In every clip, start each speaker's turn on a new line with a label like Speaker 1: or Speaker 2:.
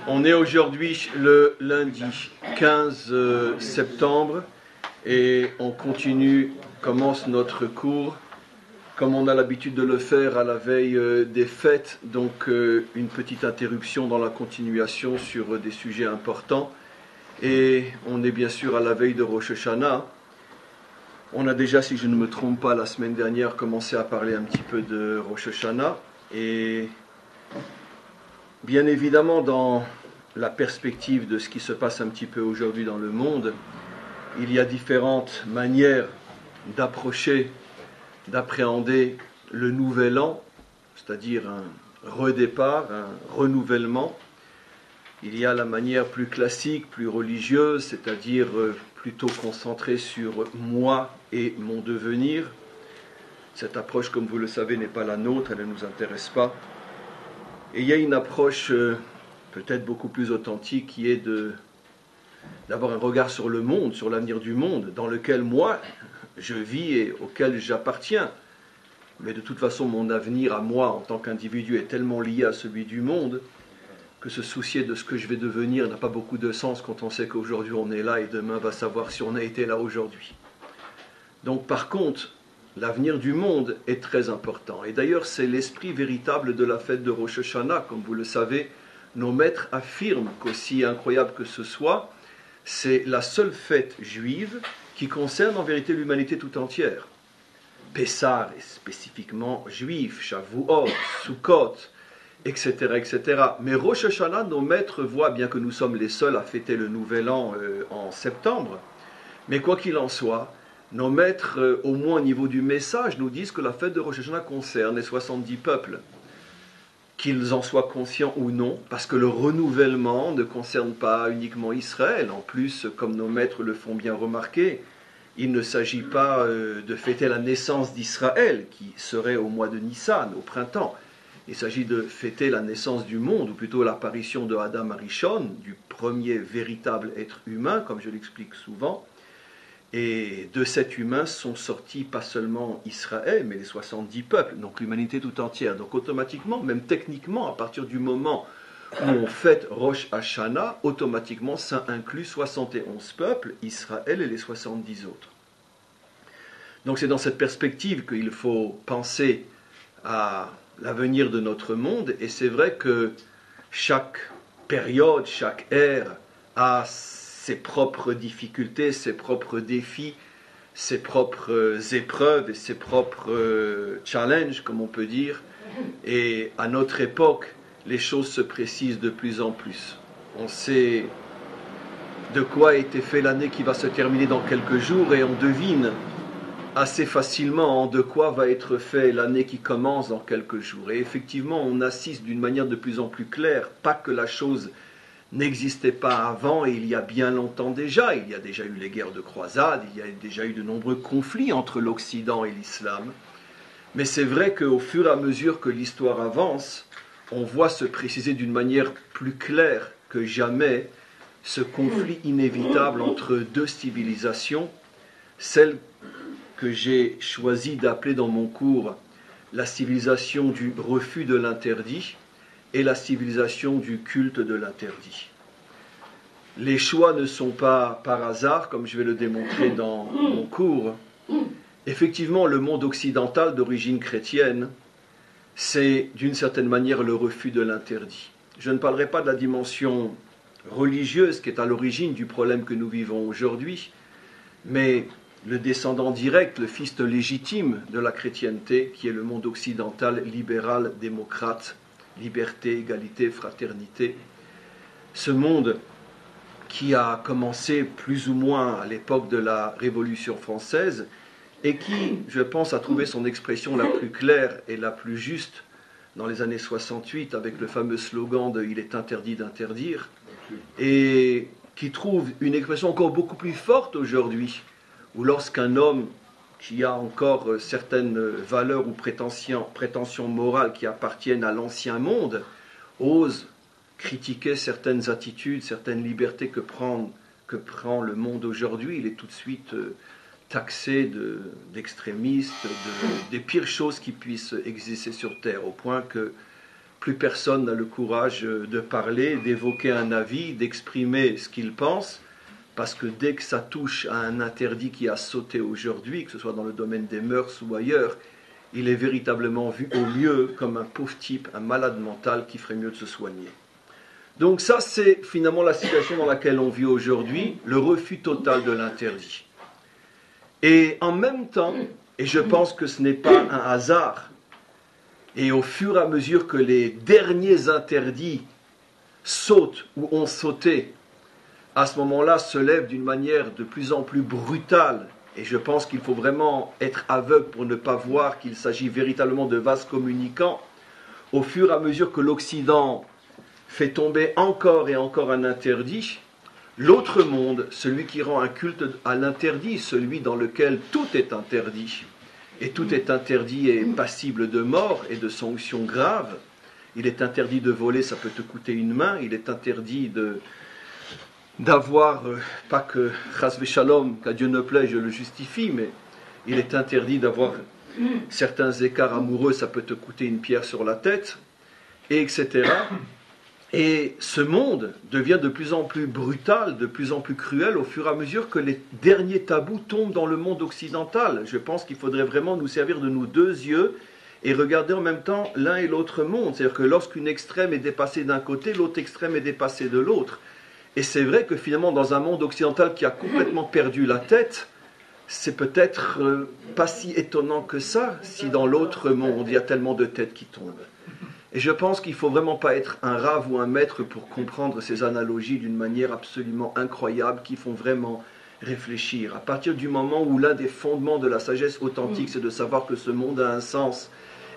Speaker 1: On est aujourd'hui le lundi 15 septembre et on commence notre cours comme on a l'habitude de le faire à la veille des fêtes, donc une petite interruption dans la continuation sur des sujets importants. Et on est bien sûr à la veille de Rosh Hashanah. On a déjà, si je ne me trompe pas, la semaine dernière commencé à parler un petit peu de Rosh Hashanah. Et bien évidemment, dans la perspective de ce qui se passe un petit peu aujourd'hui dans le monde, il y a différentes manières d'approcher, d'appréhender le nouvel an, c'est-à-dire un redépart, un renouvellement. Il y a la manière plus classique, plus religieuse, c'est-à-dire plutôt concentrée sur moi et mon devenir. Cette approche, comme vous le savez, n'est pas la nôtre, elle ne nous intéresse pas. Et il y a une approche peut-être beaucoup plus authentique qui est d'avoir un regard sur le monde, sur l'avenir du monde, dans lequel moi, je vis et auquel j'appartiens. Mais de toute façon, mon avenir à moi, en tant qu'individu, est tellement lié à celui du monde que se soucier de ce que je vais devenir n'a pas beaucoup de sens quand on sait qu'aujourd'hui on est là et demain va savoir si on a été là aujourd'hui. Donc par contre, l'avenir du monde est très important. Et d'ailleurs, c'est l'esprit véritable de la fête de Rosh Hashanah. Comme vous le savez, nos maîtres affirment qu'aussi incroyable que ce soit, c'est la seule fête juive qui concerne en vérité l'humanité tout entière. Pessah est spécifiquement juif, Shavuot, Sukkot, etc., etc. Mais Rosh Hashanah, nos maîtres voient, bien que nous sommes les seuls à fêter le Nouvel An en septembre, mais quoi qu'il en soit, nos maîtres, au moins au niveau du message, nous disent que la fête de Rosh Hashanah concerne les 70 peuples, qu'ils en soient conscients ou non, parce que le renouvellement ne concerne pas uniquement Israël. En plus, comme nos maîtres le font bien remarquer, il ne s'agit pas de fêter la naissance d'Israël, qui serait au mois de Nissan, au printemps. Il s'agit de fêter la naissance du monde, ou plutôt l'apparition de Adam Arishon, du premier véritable être humain, comme je l'explique souvent. Et de cet humain sont sortis pas seulement Israël, mais les 70 peuples, donc l'humanité tout entière. Donc automatiquement, même techniquement, à partir du moment où on fête Rosh Hashanah, automatiquement ça inclut 71 peuples, Israël et les 70 autres. Donc c'est dans cette perspective qu'il faut penser à l'avenir de notre monde, et c'est vrai que chaque période, chaque ère a ses propres difficultés, ses propres défis, ses propres épreuves et ses propres challenges, comme on peut dire. Et à notre époque, les choses se précisent de plus en plus. On sait de quoi a été fait l'année qui va se terminer dans quelques jours et on devine assez facilement de quoi va être fait l'année qui commence dans quelques jours. Et effectivement, on assiste d'une manière de plus en plus claire, pas que la chose n'existait pas avant et il y a bien longtemps déjà. Il y a déjà eu les guerres de croisade, il y a déjà eu de nombreux conflits entre l'Occident et l'islam. Mais c'est vrai qu'au fur et à mesure que l'histoire avance, on voit se préciser d'une manière plus claire que jamais ce conflit inévitable entre deux civilisations, celle que j'ai choisi d'appeler dans mon cours la civilisation du refus de l'interdit et la civilisation du culte de l'interdit. Les choix ne sont pas par hasard, comme je vais le démontrer dans mon cours. Effectivement, le monde occidental d'origine chrétienne, c'est d'une certaine manière le refus de l'interdit. Je ne parlerai pas de la dimension religieuse qui est à l'origine du problème que nous vivons aujourd'hui, mais le descendant direct, le fils légitime de la chrétienté, qui est le monde occidental libéral, démocrate, liberté, égalité, fraternité. Ce monde qui a commencé plus ou moins à l'époque de la Révolution française et qui, je pense, a trouvé son expression la plus claire et la plus juste dans les années 68 avec le fameux slogan de « Il est interdit d'interdire » et qui trouve une expression encore beaucoup plus forte aujourd'hui où lorsqu'un homme qui a encore certaines valeurs ou prétentions morales qui appartiennent à l'ancien monde, ose critiquer certaines attitudes, certaines libertés que prend le monde aujourd'hui, il est tout de suite taxé d'extrémiste, des pires choses qui puissent exister sur Terre, au point que plus personne n'a le courage de parler, d'évoquer un avis, d'exprimer ce qu'il pense, parce que dès que ça touche à un interdit qui a sauté aujourd'hui, que ce soit dans le domaine des mœurs ou ailleurs, il est véritablement vu au mieux comme un pauvre type, un malade mental qui ferait mieux de se soigner. Donc ça, c'est finalement la situation dans laquelle on vit aujourd'hui, le refus total de l'interdit. Et en même temps, et je pense que ce n'est pas un hasard, et au fur et à mesure que les derniers interdits sautent ou ont sauté, à ce moment-là se lèvent d'une manière de plus en plus brutale, et je pense qu'il faut vraiment être aveugle pour ne pas voir qu'il s'agit véritablement de vases communicants, au fur et à mesure que l'Occident fait tomber encore et encore un interdit, l'autre monde, celui qui rend un culte à l'interdit, celui dans lequel tout est interdit, et tout est interdit et passible de mort et de sanctions graves. Il est interdit de voler, ça peut te coûter une main. Il est interdit d'avoir, pas que chas v'shalom, qu'à Dieu ne plaît, je le justifie, mais il est interdit d'avoir certains écarts amoureux, ça peut te coûter une pierre sur la tête, et etc. Et ce monde devient de plus en plus brutal, de plus en plus cruel au fur et à mesure que les derniers tabous tombent dans le monde occidental. Je pense qu'il faudrait vraiment nous servir de nos deux yeux et regarder en même temps l'un et l'autre monde. C'est-à-dire que lorsqu'une extrême est dépassée d'un côté, l'autre extrême est dépassée de l'autre. Et c'est vrai que finalement, dans un monde occidental qui a complètement perdu la tête, c'est peut-être pas si étonnant que ça, si dans l'autre monde, il y a tellement de têtes qui tombent. Et je pense qu'il ne faut vraiment pas être un rave ou un maître pour comprendre ces analogies d'une manière absolument incroyable qui font vraiment réfléchir. À partir du moment où l'un des fondements de la sagesse authentique, c'est de savoir que ce monde a un sens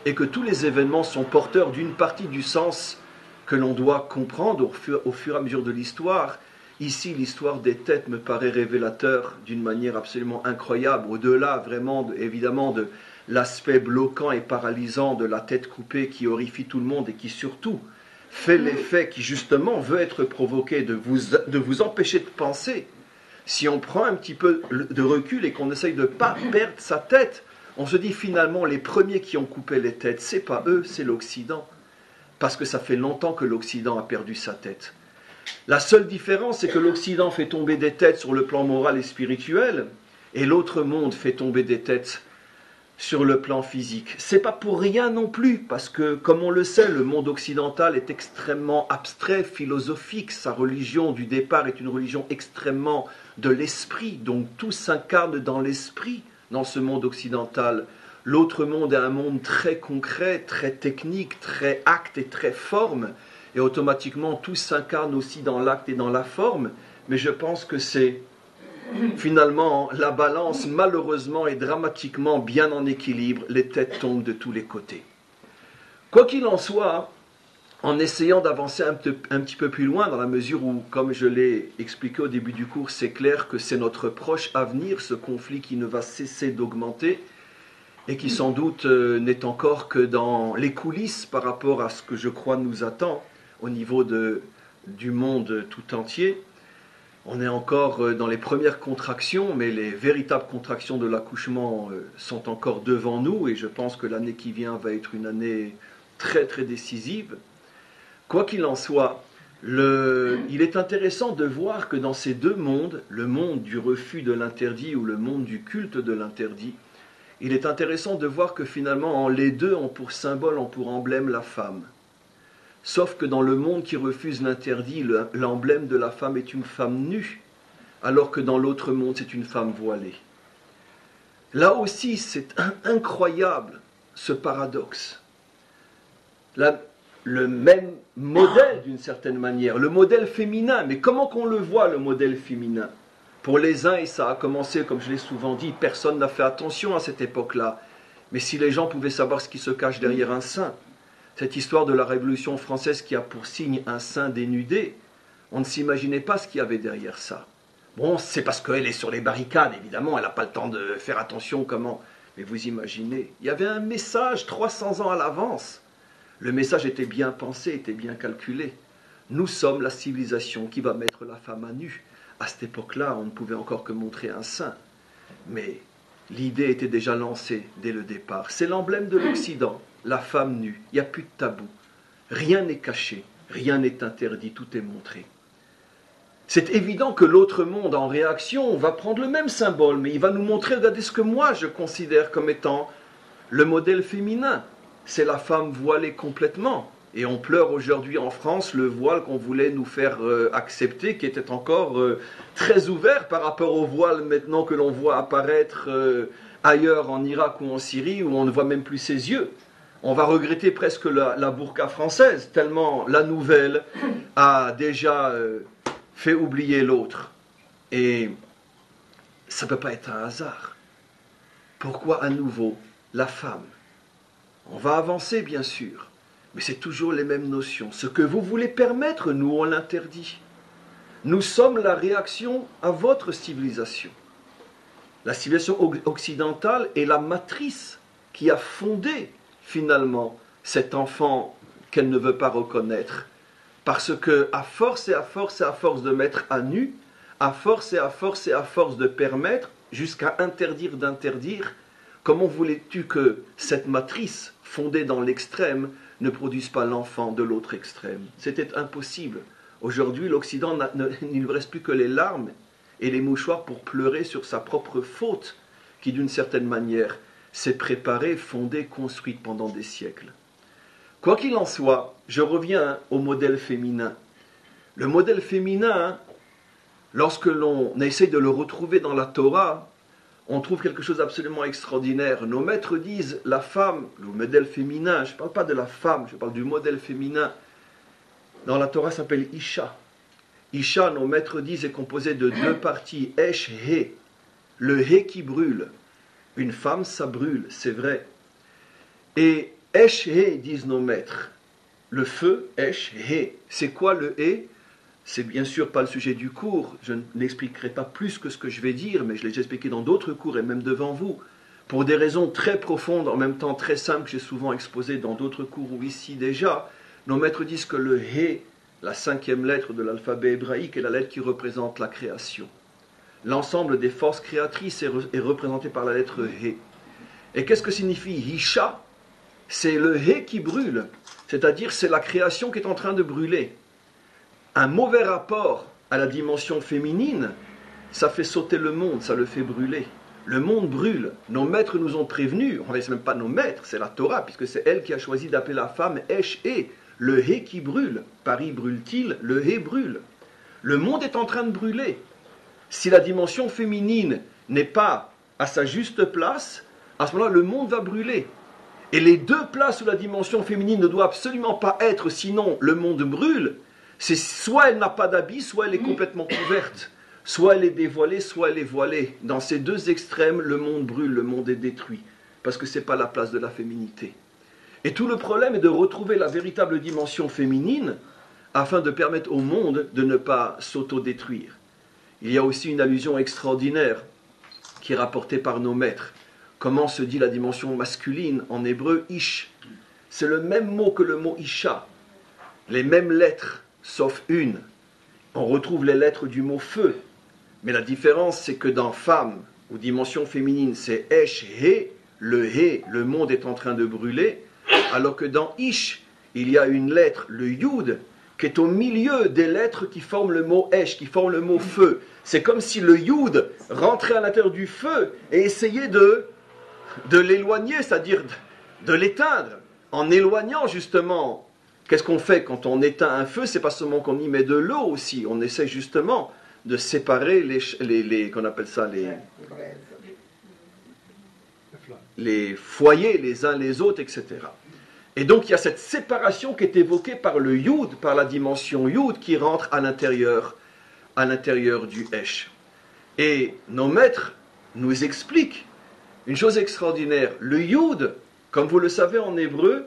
Speaker 1: et que tous les événements sont porteurs d'une partie du sens que l'on doit comprendre au fur et à mesure de l'histoire. Ici, l'histoire des têtes me paraît révélateur d'une manière absolument incroyable, au-delà vraiment, évidemment, de l'aspect bloquant et paralysant de la tête coupée qui horrifie tout le monde et qui surtout fait l'effet qui justement veut être provoqué de vous empêcher de penser. Si on prend un petit peu de recul et qu'on essaye de ne pas perdre sa tête, on se dit finalement les premiers qui ont coupé les têtes, c'est pas eux, c'est l'Occident. Parce que ça fait longtemps que l'Occident a perdu sa tête. La seule différence, c'est que l'Occident fait tomber des têtes sur le plan moral et spirituel, et l'autre monde fait tomber des têtes sur le plan physique. C'est pas pour rien non plus, parce que, comme on le sait, le monde occidental est extrêmement abstrait, philosophique. Sa religion du départ est une religion extrêmement de l'esprit, donc tout s'incarne dans l'esprit dans ce monde occidental. L'autre monde est un monde très concret, très technique, très acte et très forme, et automatiquement tout s'incarne aussi dans l'acte et dans la forme, mais je pense que c'est finalement la balance malheureusement et dramatiquement bien en équilibre, les têtes tombent de tous les côtés. Quoi qu'il en soit, en essayant d'avancer un petit peu plus loin, dans la mesure où, comme je l'ai expliqué au début du cours, c'est clair que c'est notre proche avenir, ce conflit qui ne va cesser d'augmenter, et qui sans doute n'est encore que dans les coulisses par rapport à ce que je crois nous attend au niveau du monde tout entier. On est encore dans les premières contractions, mais les véritables contractions de l'accouchement sont encore devant nous, et je pense que l'année qui vient va être une année très très décisive. Quoi qu'il en soit, il est intéressant de voir que dans ces deux mondes, le monde du refus de l'interdit ou le monde du culte de l'interdit, il est intéressant de voir que finalement, les deux ont pour symbole, ont pour emblème la femme. Sauf que dans le monde qui refuse l'interdit, l'emblème de la femme est une femme nue, alors que dans l'autre monde, c'est une femme voilée. Là aussi, c'est incroyable, ce paradoxe. Le même modèle, d'une certaine manière, le modèle féminin, mais comment qu'on le voit, le modèle féminin ? Pour les uns, et ça a commencé, comme je l'ai souvent dit, personne n'a fait attention à cette époque-là. Mais si les gens pouvaient savoir ce qui se cache derrière un sein, cette histoire de la Révolution française qui a pour signe un sein dénudé, on ne s'imaginait pas ce qu'il y avait derrière ça. Bon, c'est parce qu'elle est sur les barricades, évidemment, elle n'a pas le temps de faire attention comment. Mais vous imaginez, il y avait un message 300 ans à l'avance. Le message était bien pensé, était bien calculé. Nous sommes la civilisation qui va mettre la femme à nu. À cette époque-là, on ne pouvait encore que montrer un sein. Mais l'idée était déjà lancée dès le départ. C'est l'emblème de l'Occident, la femme nue. Il n'y a plus de tabou. Rien n'est caché, rien n'est interdit, tout est montré. C'est évident que l'autre monde, en réaction, va prendre le même symbole, mais il va nous montrer, regardez ce que moi je considère comme étant le modèle féminin. C'est la femme voilée complètement. Et on pleure aujourd'hui en France le voile qu'on voulait nous faire accepter, qui était encore très ouvert par rapport au voile maintenant que l'on voit apparaître ailleurs en Irak ou en Syrie, où on ne voit même plus ses yeux. On va regretter presque la burqa française, tellement la nouvelle a déjà fait oublier l'autre. Et ça ne peut pas être un hasard. Pourquoi à nouveau la femme? On va avancer bien sûr, mais c'est toujours les mêmes notions. Ce que vous voulez permettre, nous on l'interdit. Nous sommes la réaction à votre civilisation. La civilisation occidentale est la matrice qui a fondé finalement cet enfant qu'elle ne veut pas reconnaître. Parce que à force et à force et à force de mettre à nu, à force et à force et à force de permettre, jusqu'à interdire d'interdire, comment voulais-tu que cette matrice fondée dans l'extrême ne produise pas l'enfant de l'autre extrême? C'était impossible. Aujourd'hui, l'Occident il ne reste plus que les larmes et les mouchoirs pour pleurer sur sa propre faute, qui d'une certaine manière s'est préparée, fondée, construite pendant des siècles. Quoi qu'il en soit, je reviens au modèle féminin. Le modèle féminin, lorsque l'on essaie de le retrouver dans la Torah, on trouve quelque chose d'absolument extraordinaire. Nos maîtres disent, la femme, le modèle féminin, je ne parle pas de la femme, je parle du modèle féminin, dans la Torah s'appelle Isha. Isha, nos maîtres disent, est composé de deux parties, Esh, He, le He qui brûle. Une femme, ça brûle, c'est vrai. Et Esh, He, disent nos maîtres, le feu, Esh, He. C'est quoi le He? C'est bien sûr pas le sujet du cours, je n'expliquerai pas plus que ce que je vais dire, mais je l'ai déjà expliqué dans d'autres cours et même devant vous, pour des raisons très profondes, en même temps très simples, que j'ai souvent exposées dans d'autres cours ou ici déjà. Nos maîtres disent que le He, la 5e lettre de l'alphabet hébraïque, est la lettre qui représente la création. L'ensemble des forces créatrices est représenté par la lettre He. Et qu'est-ce que signifie Isha? C'est le He qui brûle, c'est-à-dire c'est la création qui est en train de brûler. Un mauvais rapport à la dimension féminine, ça fait sauter le monde, ça le fait brûler. Le monde brûle. Nos maîtres nous ont prévenus, en fait, ce n'est même pas nos maîtres, c'est la Torah, puisque c'est elle qui a choisi d'appeler la femme Esh He, le He qui brûle. Paris brûle-t-il? Le He brûle. Le monde est en train de brûler. Si la dimension féminine n'est pas à sa juste place, à ce moment-là, le monde va brûler. Et les deux places où la dimension féminine ne doit absolument pas être, sinon le monde brûle, c'est soit elle n'a pas d'habit, soit elle est complètement couverte. Soit elle est dévoilée, soit elle est voilée. Dans ces deux extrêmes, le monde brûle, le monde est détruit. Parce que ce n'est pas la place de la féminité. Et tout le problème est de retrouver la véritable dimension féminine afin de permettre au monde de ne pas s'auto-détruire. Il y a aussi une allusion extraordinaire qui est rapportée par nos maîtres. Comment se dit la dimension masculine en hébreu? Ish. C'est le même mot que le mot Isha. Les mêmes lettres, sauf une. On retrouve les lettres du mot feu. Mais la différence, c'est que dans femme, ou dimension féminine, c'est Esh, He, le monde est en train de brûler, alors que dans Ish, il y a une lettre, le Yud, qui est au milieu des lettres qui forment le mot Esh, qui forment le mot feu. C'est comme si le Yud rentrait à l'intérieur du feu et essayait de l'éloigner, c'est-à-dire de l'éteindre, en éloignant justement. Qu'est-ce qu'on fait quand on éteint un feu? C'est pas seulement qu'on y met de l'eau aussi, on essaie justement de séparer qu'on appelle ça les foyers les uns les autres, etc. Et donc il y a cette séparation qui est évoquée par le Yud, par la dimension Yud qui rentre à l'intérieur du Esh. Et nos maîtres nous expliquent une chose extraordinaire. Le Yud, comme vous le savez en hébreu,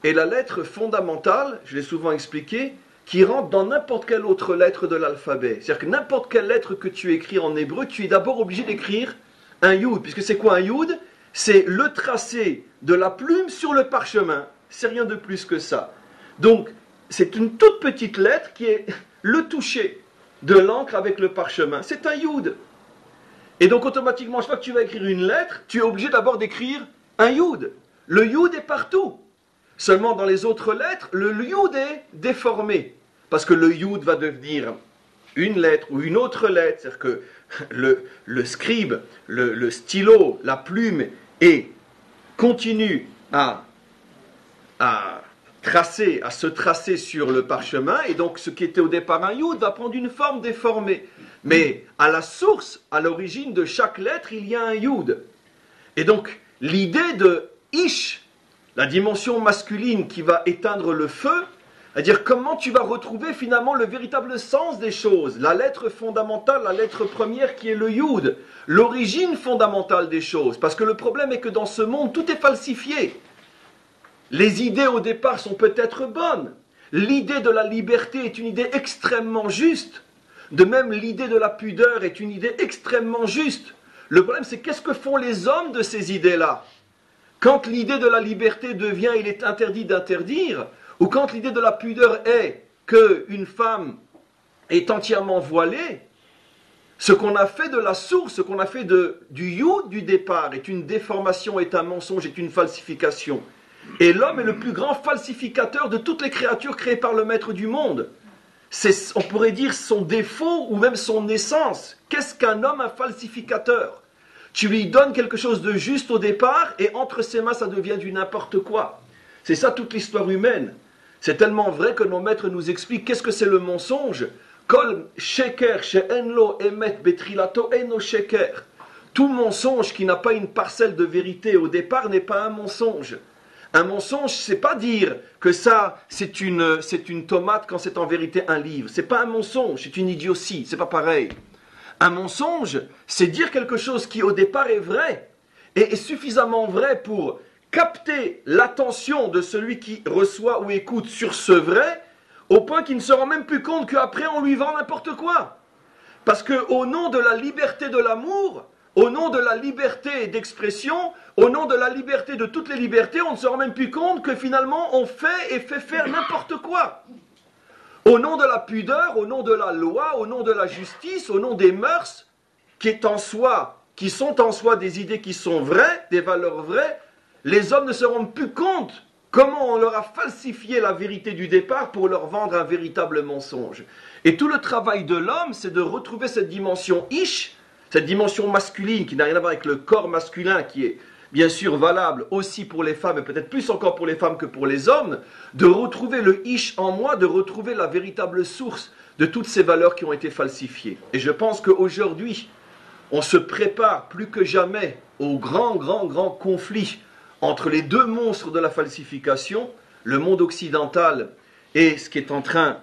Speaker 1: est la lettre fondamentale, je l'ai souvent expliqué, qui rentre dans n'importe quelle autre lettre de l'alphabet. C'est-à-dire que n'importe quelle lettre que tu écris en hébreu, tu es d'abord obligé d'écrire un Yud. Puisque c'est quoi un Yud? C'est le tracé de la plume sur le parchemin. C'est rien de plus que ça. Donc, c'est une toute petite lettre qui est le toucher de l'encre avec le parchemin. C'est un Yud. Et donc, automatiquement, chaque fois que tu vas écrire une lettre, tu es obligé d'abord d'écrire un Yud. Le Yud est partout. Seulement dans les autres lettres, le yud est déformé. Parce que le yud va devenir une lettre ou une autre lettre. C'est-à-dire que le scribe, le stylo, la plume continue à se tracer sur le parchemin. Et donc ce qui était au départ un yud va prendre une forme déformée. Mais à la source, à l'origine de chaque lettre, il y a un yud. Et donc l'idée de ish, la dimension masculine qui va éteindre le feu, c'est-à-dire comment tu vas retrouver finalement le véritable sens des choses, la lettre fondamentale, la lettre première qui est le yud, l'origine fondamentale des choses. Parce que le problème est que dans ce monde, tout est falsifié. Les idées au départ sont peut-être bonnes. L'idée de la liberté est une idée extrêmement juste. De même, l'idée de la pudeur est une idée extrêmement juste. Le problème, c'est qu'est-ce que font les hommes de ces idées-là? Quand l'idée de la liberté devient « il est interdit d'interdire », ou quand l'idée de la pudeur est qu'une femme est entièrement voilée, ce qu'on a fait de la source, ce qu'on a fait du yud du départ est une déformation, est un mensonge, est une falsification. Et l'homme est le plus grand falsificateur de toutes les créatures créées par le maître du monde. C'est, on pourrait dire, son défaut ou même son essence. Qu'est-ce qu'un homme, un falsificateur? Tu lui donnes quelque chose de juste au départ et entre ses mains, ça devient du n'importe quoi. C'est ça toute l'histoire humaine. C'est tellement vrai que nos maîtres nous expliquent qu'est-ce que c'est le mensonge. Kol sheker she'enlo emet betrilato eno sheker. Tout mensonge qui n'a pas une parcelle de vérité au départ n'est pas un mensonge. Un mensonge, c'est pas dire que ça, c'est une tomate quand c'est en vérité un livre. C'est pas un mensonge, c'est une idiotie, c'est pas pareil. Un mensonge, c'est dire quelque chose qui au départ est vrai, et est suffisamment vrai pour capter l'attention de celui qui reçoit ou écoute sur ce vrai, au point qu'il ne se rend même plus compte qu'après on lui vend n'importe quoi. Parce qu'au nom de la liberté de l'amour, au nom de la liberté d'expression, au nom de la liberté de toutes les libertés, on ne se rend même plus compte que finalement on fait et fait faire n'importe quoi. Au nom de la pudeur, au nom de la loi, au nom de la justice, au nom des mœurs qui sont en soi des idées qui sont vraies, des valeurs vraies, les hommes ne se rendent plus compte comment on leur a falsifié la vérité du départ pour leur vendre un véritable mensonge. Et tout le travail de l'homme, c'est de retrouver cette dimension ish, cette dimension masculine qui n'a rien à voir avec le corps masculin qui est bien sûr valable aussi pour les femmes et peut-être plus encore pour les femmes que pour les hommes, de retrouver le ish en moi, de retrouver la véritable source de toutes ces valeurs qui ont été falsifiées. Et je pense qu'aujourd'hui, on se prépare plus que jamais au grand conflit entre les deux monstres de la falsification, le monde occidental et ce qui est en train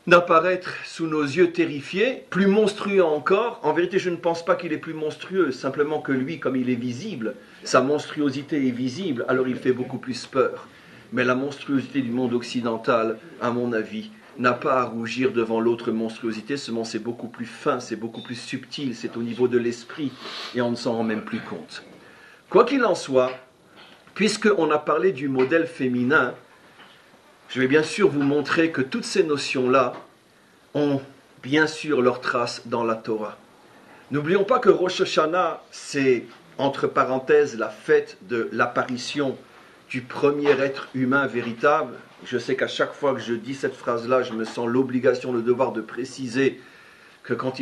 Speaker 1: d'apparaître sous nos yeux terrifiés, plus monstrueux encore. En vérité, je ne pense pas qu'il est plus monstrueux, simplement que lui, comme il est visible, sa monstruosité est visible, alors il fait beaucoup plus peur. Mais la monstruosité du monde occidental, à mon avis, n'a pas à rougir devant l'autre monstruosité, seulement c'est beaucoup plus fin, c'est beaucoup plus subtil, c'est au niveau de l'esprit, et on ne s'en rend même plus compte. Quoi qu'il en soit, puisqu'on a parlé du modèle féminin, je vais bien sûr vous montrer que toutes ces notions-là ont bien sûr leur trace dans la Torah. N'oublions pas que Rosh Hashanah, c'est, entre parenthèses, la fête de l'apparition du premier être humain véritable. Je sais qu'à chaque fois que je dis cette phrase-là, je me sens l'obligation, le devoir de préciser que quand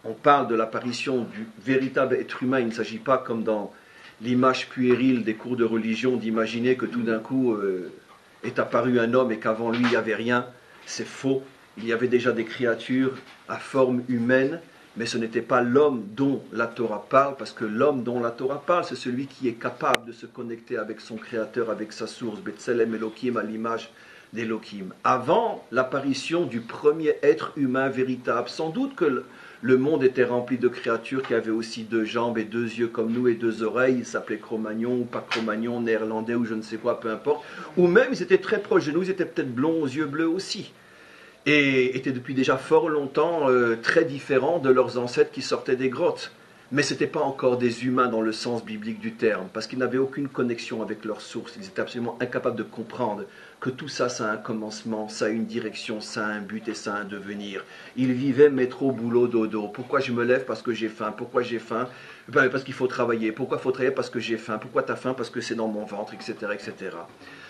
Speaker 1: on parle de l'apparition du véritable être humain, il ne s'agit pas comme dans l'image puérile des cours de religion d'imaginer que tout d'un coup est apparu un homme et qu'avant lui il n'y avait rien. C'est faux. Il y avait déjà des créatures à forme humaine, mais ce n'était pas l'homme dont la Torah parle, parce que l'homme dont la Torah parle, c'est celui qui est capable de se connecter avec son Créateur, avec sa source, Betselem Elohim, à l'image d'Elohim. Avant l'apparition du premier être humain véritable, sans doute que le monde était rempli de créatures qui avaient aussi 2 jambes et 2 yeux comme nous et 2 oreilles. Ils s'appelaient Cro-Magnon ou pas Cro-Magnon, néerlandais ou je ne sais quoi, peu importe. Ou même ils étaient très proches de nous, ils étaient peut-être blonds aux yeux bleus aussi. Et étaient depuis déjà fort longtemps très différents de leurs ancêtres qui sortaient des grottes. Mais ce n'étaient pas encore des humains dans le sens biblique du terme, parce qu'ils n'avaient aucune connexion avec leur source. Ils étaient absolument incapables de comprendre que tout ça, ça a un commencement, ça a une direction, ça a un but et ça a un devenir. Il vivait métro, boulot, dodo. Pourquoi je me lève? Parce que j'ai faim. Pourquoi j'ai faim? Parce qu'il faut travailler. Pourquoi il faut travailler? Parce que j'ai faim. Pourquoi tu as faim? Parce que c'est dans mon ventre, etc. etc.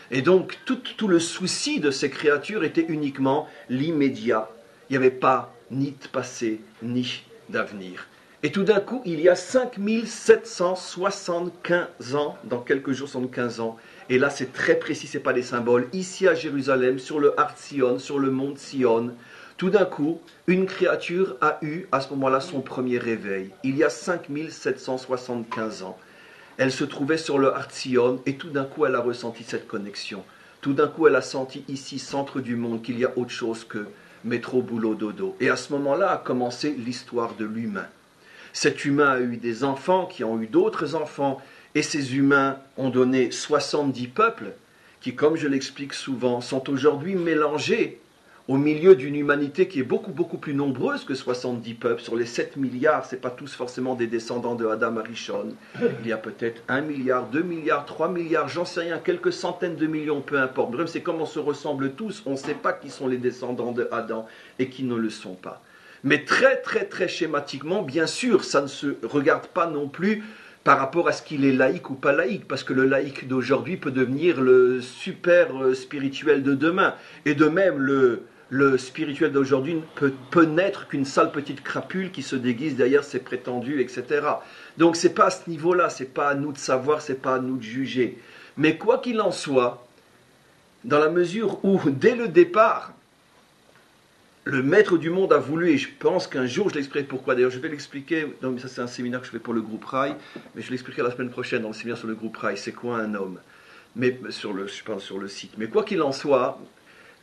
Speaker 1: Et donc, tout le souci de ces créatures était uniquement l'immédiat. Il n'y avait pas ni de passé, ni d'avenir. Et tout d'un coup, il y a 5775 ans, dans quelques jours, 75 ans, et là c'est très précis, ce n'est pas des symboles, ici à Jérusalem, sur le Har Sion, sur le mont Sion, tout d'un coup, une créature a eu à ce moment-là son premier réveil. Il y a 5775 ans. Elle se trouvait sur le Har Sion et tout d'un coup elle a ressenti cette connexion. Tout d'un coup elle a senti ici, centre du monde, qu'il y a autre chose que métro, boulot, dodo. Et à ce moment-là a commencé l'histoire de l'humain. Cet humain a eu des enfants qui ont eu d'autres enfants et ces humains ont donné 70 peuples qui, comme je l'explique souvent, sont aujourd'hui mélangés au milieu d'une humanité qui est beaucoup, beaucoup plus nombreuse que 70 peuples. Sur les 7 milliards, ce n'est pas tous forcément des descendants de Adam Arishon. Il y a peut-être 1 milliard, 2 milliards, 3 milliards, j'en sais rien, quelques centaines de millions, peu importe. Bref, c'est comme on se ressemble tous, on ne sait pas qui sont les descendants de Adam et qui ne le sont pas. Mais très, très, très schématiquement, bien sûr, ça ne se regarde pas non plus par rapport à ce qu'il est laïque ou pas laïque, parce que le laïque d'aujourd'hui peut devenir le super spirituel de demain. Et de même, le spirituel d'aujourd'hui peut n'être qu'une sale petite crapule qui se déguise derrière ses prétendus, etc. Donc c'est pas à ce niveau-là, c'est pas à nous de savoir, c'est pas à nous de juger. Mais quoi qu'il en soit, dans la mesure où, dès le départ, le maître du monde a voulu, et je pense qu'un jour je l'expliquerai pourquoi, d'ailleurs je vais l'expliquer, non mais ça c'est un séminaire que je fais pour le groupe Rai, mais je l'expliquerai la semaine prochaine dans le séminaire sur le groupe Rai, c'est quoi un homme, mais je parle sur le site. Mais quoi qu'il en soit,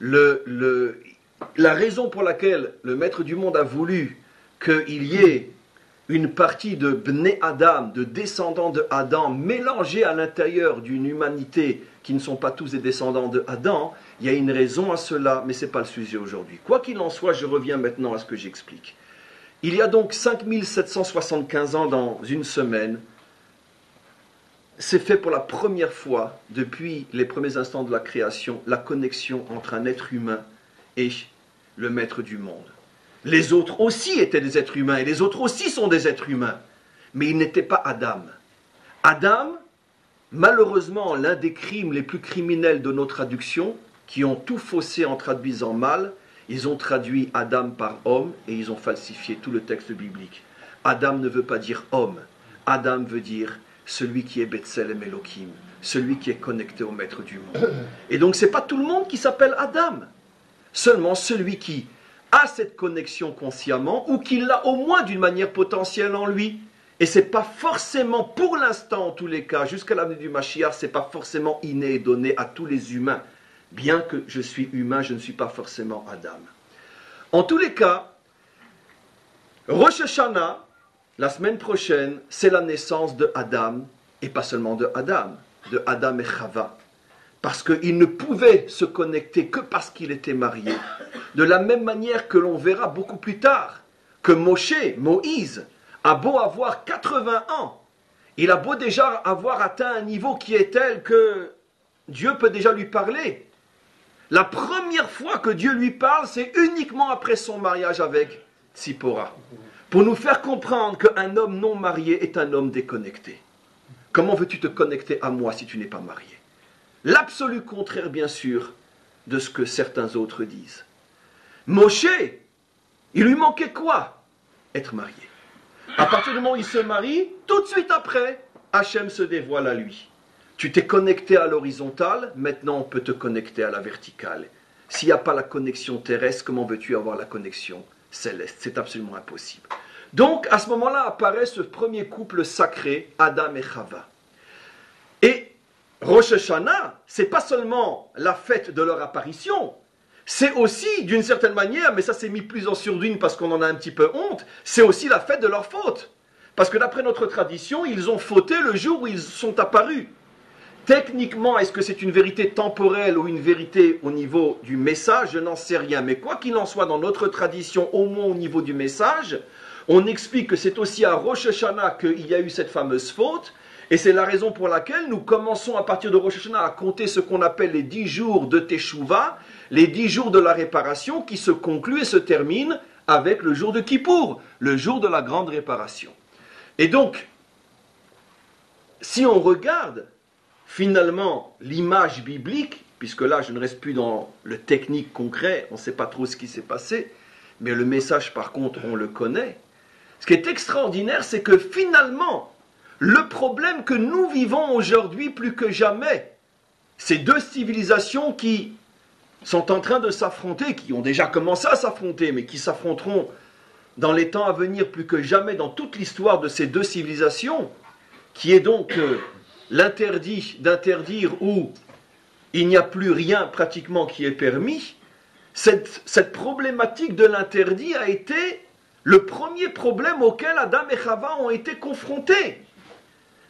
Speaker 1: la raison pour laquelle le maître du monde a voulu qu'il y ait une partie de Bnei Adam, de descendants de Adam, mélangés à l'intérieur d'une humanité qui ne sont pas tous des descendants de Adam, il y a une raison à cela, mais ce n'est pas le sujet aujourd'hui. Quoi qu'il en soit, je reviens maintenant à ce que j'explique. Il y a donc 5775 ans dans une semaine, c'est fait pour la première fois, depuis les premiers instants de la création, la connexion entre un être humain et le maître du monde. Les autres aussi étaient des êtres humains, et les autres aussi sont des êtres humains, mais ils n'étaient pas Adam. Adam, malheureusement, l'un des crimes les plus criminels de nos traductions, qui ont tout faussé en traduisant mal, ils ont traduit Adam par homme, et ils ont falsifié tout le texte biblique. Adam ne veut pas dire homme, Adam veut dire celui qui est Betselem Elohim, celui qui est connecté au maître du monde. Et donc ce n'est pas tout le monde qui s'appelle Adam, seulement celui qui a cette connexion consciemment, ou qui l'a au moins d'une manière potentielle en lui. Et ce n'est pas forcément, pour l'instant en tous les cas, jusqu'à l'avenue du Mashiach, ce n'est pas forcément inné et donné à tous les humains. Bien que je suis humain, je ne suis pas forcément Adam. En tous les cas, Rosh Hashanah, la semaine prochaine, c'est la naissance de Adam, et pas seulement de Adam et Chava. Parce qu'il ne pouvait se connecter que parce qu'il était marié. De la même manière que l'on verra beaucoup plus tard, que Moïse, a beau avoir 80 ans, il a beau déjà avoir atteint un niveau qui est tel que Dieu peut déjà lui parler. La première fois que Dieu lui parle, c'est uniquement après son mariage avec Tzipora. Pour nous faire comprendre qu'un homme non marié est un homme déconnecté. Comment veux-tu te connecter à moi si tu n'es pas marié? L'absolu contraire, bien sûr, de ce que certains autres disent. Moshe, il lui manquait quoi? Être marié. À partir du moment où il se marie, tout de suite après, Hachem se dévoile à lui. Tu t'es connecté à l'horizontale, maintenant on peut te connecter à la verticale. S'il n'y a pas la connexion terrestre, comment veux-tu avoir la connexion céleste? C'est absolument impossible. Donc, à ce moment-là, apparaît ce premier couple sacré, Adam et Chava. Et Rosh Hashanah, c'est pas seulement la fête de leur apparition, c'est aussi, d'une certaine manière, mais ça s'est mis plus en surdine parce qu'on en a un petit peu honte, c'est aussi la fête de leur faute. Parce que d'après notre tradition, ils ont fauté le jour où ils sont apparus. Techniquement, est-ce que c'est une vérité temporelle ou une vérité au niveau du message? Je n'en sais rien. Mais quoi qu'il en soit, dans notre tradition, au moins au niveau du message, on explique que c'est aussi à Rosh Hashanah qu'il y a eu cette fameuse faute, Et c'est la raison pour laquelle nous commençons à partir de Rosh Hashanah à compter ce qu'on appelle les 10 jours de Teshuvah, les 10 jours de la réparation qui se concluent et se terminent avec le jour de Kippour, le jour de la grande réparation. Et donc, si on regarde finalement l'image biblique, puisque là je ne reste plus dans le technique concret, on ne sait pas trop ce qui s'est passé, mais le message par contre on le connaît. Ce qui est extraordinaire, c'est que finalement, le problème que nous vivons aujourd'hui plus que jamais, ces deux civilisations qui sont en train de s'affronter, qui ont déjà commencé à s'affronter, mais qui s'affronteront dans les temps à venir plus que jamais dans toute l'histoire de ces deux civilisations, qui est donc l'interdit d'interdire où il n'y a plus rien pratiquement qui est permis, cette problématique de l'interdit a été le premier problème auquel Adam et Chava ont été confrontés.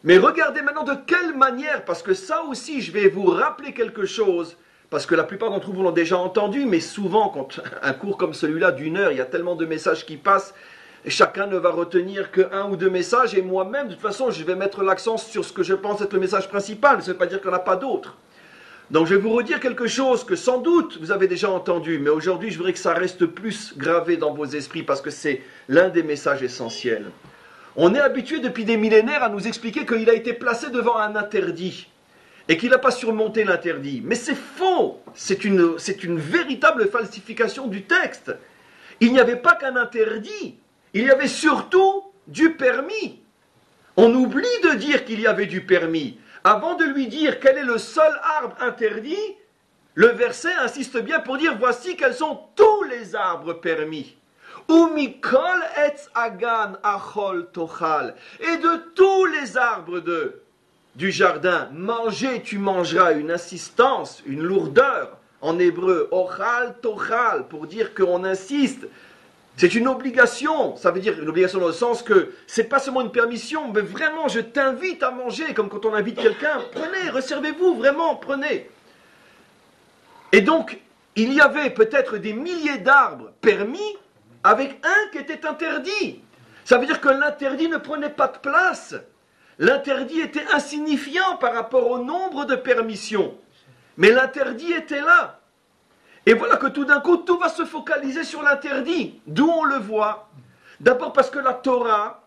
Speaker 1: Mais regardez maintenant de quelle manière, parce que ça aussi je vais vous rappeler quelque chose, parce que la plupart d'entre vous l'ont déjà entendu, mais souvent quand un cours comme celui-là d'une heure, il y a tellement de messages qui passent, et chacun ne va retenir qu'un ou deux messages, et moi-même de toute façon je vais mettre l'accent sur ce que je pense être le message principal, ça ne veut pas dire qu'il n'y en a pas d'autres. Donc je vais vous redire quelque chose que sans doute vous avez déjà entendu, mais aujourd'hui je voudrais que ça reste plus gravé dans vos esprits, parce que c'est l'un des messages essentiels. On est habitué depuis des millénaires à nous expliquer qu'il a été placé devant un interdit et qu'il n'a pas surmonté l'interdit. Mais c'est faux, c'est une véritable falsification du texte. Il n'y avait pas qu'un interdit, il y avait surtout du permis. On oublie de dire qu'il y avait du permis. Avant de lui dire quel est le seul arbre interdit, le verset insiste bien pour dire voici quels sont tous les arbres permis. Umikol etz agan achol tochal. Et de tous les arbres du jardin, manger, tu mangeras, une insistance, une lourdeur. En hébreu, ochal tochal, pour dire qu'on insiste. C'est une obligation, ça veut dire une obligation dans le sens que c'est pas seulement une permission, mais vraiment je t'invite à manger, comme quand on invite quelqu'un, prenez, resservez-vous, vraiment, prenez. Et donc, il y avait peut-être des milliers d'arbres permis, avec un qui était interdit. Ça veut dire que l'interdit ne prenait pas de place. L'interdit était insignifiant par rapport au nombre de permissions. Mais l'interdit était là. Et voilà que tout d'un coup, tout va se focaliser sur l'interdit. D'où on le voit. D'abord parce que la Torah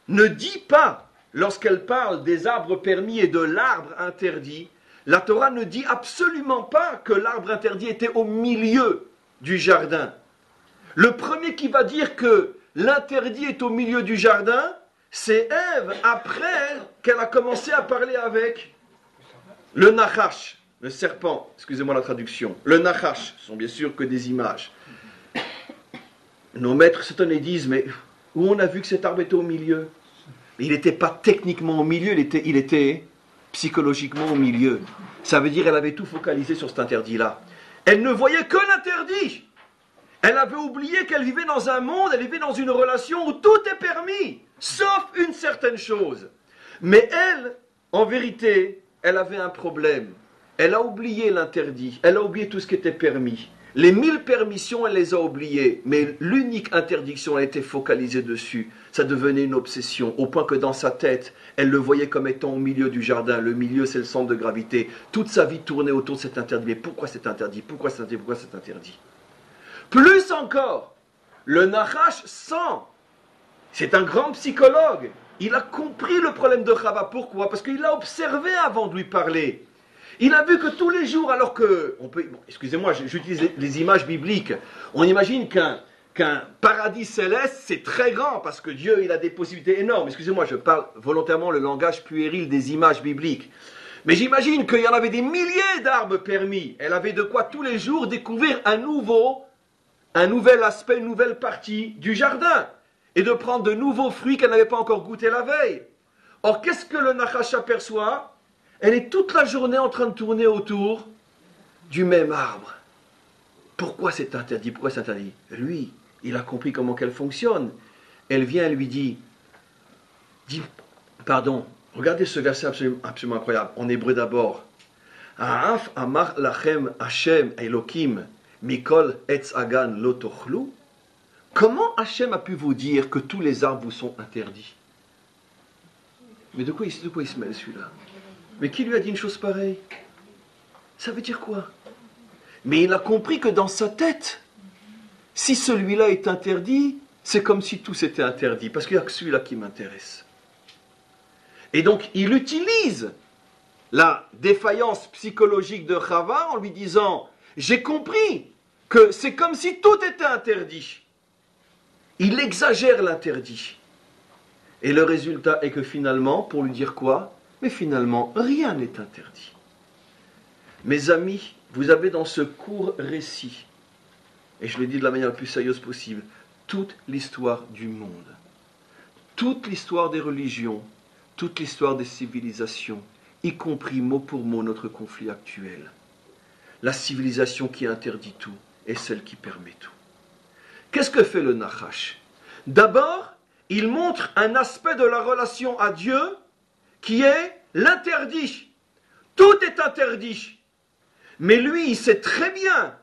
Speaker 1: ne dit pas, lorsqu'elle parle des arbres permis et de l'arbre interdit, la Torah ne dit absolument pas que l'arbre interdit était au milieu du jardin. Le premier qui va dire que l'interdit est au milieu du jardin, c'est Ève, après qu'elle a commencé à parler avec le Nachash, le serpent, excusez-moi la traduction. Le Nachash, ce sont bien sûr que des images. Nos maîtres s'étonnent et disent, mais où on a vu que cet arbre était au milieu? Il n'était pas techniquement au milieu, il était psychologiquement au milieu. Ça veut dire qu'elle avait tout focalisé sur cet interdit-là. Elle ne voyait que l'interdit. Elle avait oublié qu'elle vivait dans un monde, elle vivait dans une relation où tout est permis, sauf une certaine chose. Mais elle, en vérité, elle avait un problème. Elle a oublié l'interdit, elle a oublié tout ce qui était permis. Les 1000 permissions, elle les a oubliées, mais l'unique interdiction, elle était focalisée dessus. Ça devenait une obsession, au point que dans sa tête, elle le voyait comme étant au milieu du jardin. Le milieu, c'est le centre de gravité. Toute sa vie tournait autour de cet interdit. Mais pourquoi cet interdit? Pourquoi cet interdit? Pourquoi cet interdit? Plus encore, le Nachash sent, c'est un grand psychologue, il a compris le problème de Chava. Pourquoi? Parce qu'il l'a observé avant de lui parler. Il a vu que tous les jours, alors que, excusez-moi, j'utilise les images bibliques, on imagine qu'un paradis céleste, c'est très grand, parce que Dieu, il a des possibilités énormes. Excusez-moi, je parle volontairement le langage puéril des images bibliques. Mais j'imagine qu'il y en avait des milliers d'arbres permis. Elle avait de quoi tous les jours découvrir un nouvel aspect, une nouvelle partie du jardin, et de prendre de nouveaux fruits qu'elle n'avait pas encore goûté la veille. Or, qu'est-ce que le Nachash aperçoit? Elle est toute la journée en train de tourner autour du même arbre. Pourquoi c'est interdit? Pourquoi c'est interdit? Lui, il a compris comment qu'elle fonctionne. Elle vient et lui dit, regardez ce verset absolument incroyable, en hébreu d'abord. Ha'af amar lachem Hashem Elokim Mikol etz agan lo tochlu. Comment Hachem a pu vous dire que tous les arbres vous sont interdits? Mais de quoi il se mêle celui-là? Mais qui lui a dit une chose pareille? Ça veut dire quoi? Mais il a compris que dans sa tête, si celui-là est interdit, c'est comme si tout s'était interdit, parce qu'il n'y a que celui-là qui m'intéresse. Et donc, il utilise la défaillance psychologique de Chava en lui disant « J'ai compris que c'est comme si tout était interdit. » Il exagère l'interdit. Et le résultat est que finalement, pour lui dire quoi? Mais finalement, rien n'est interdit. Mes amis, vous avez dans ce court récit, et je le dis de la manière la plus sérieuse possible, toute l'histoire du monde, toute l'histoire des religions, toute l'histoire des civilisations, y compris mot pour mot notre conflit actuel. La civilisation qui interdit tout est celle qui permet tout. Qu'est-ce que fait le Nachash? D'abord, il montre un aspect de la relation à Dieu qui est l'interdit. Tout est interdit. Mais lui, il sait très bien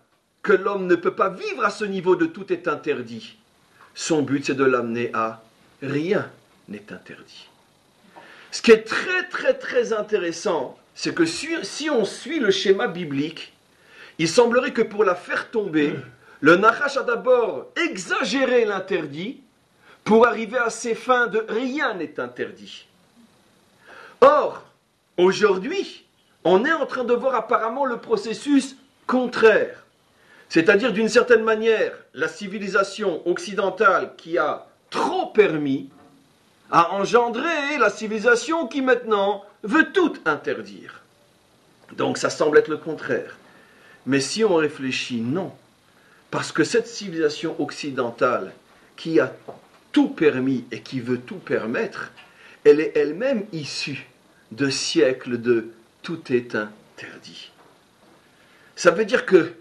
Speaker 1: que l'homme ne peut pas vivre à ce niveau de tout est interdit. Son but, c'est de l'amener à rien n'est interdit. Ce qui est très très très intéressant, c'est que si on suit le schéma biblique, il semblerait que pour la faire tomber, le Nachash a d'abord exagéré l'interdit pour arriver à ses fins de rien n'est interdit. Or, aujourd'hui, on est en train de voir apparemment le processus contraire. C'est-à-dire, d'une certaine manière, la civilisation occidentale qui a trop permis a engendré la civilisation qui maintenant veut tout interdire. Donc ça semble être le contraire. Mais si on réfléchit, non. Parce que cette civilisation occidentale qui a tout permis et qui veut tout permettre, elle est elle-même issue de siècles de tout est interdit. Ça veut dire que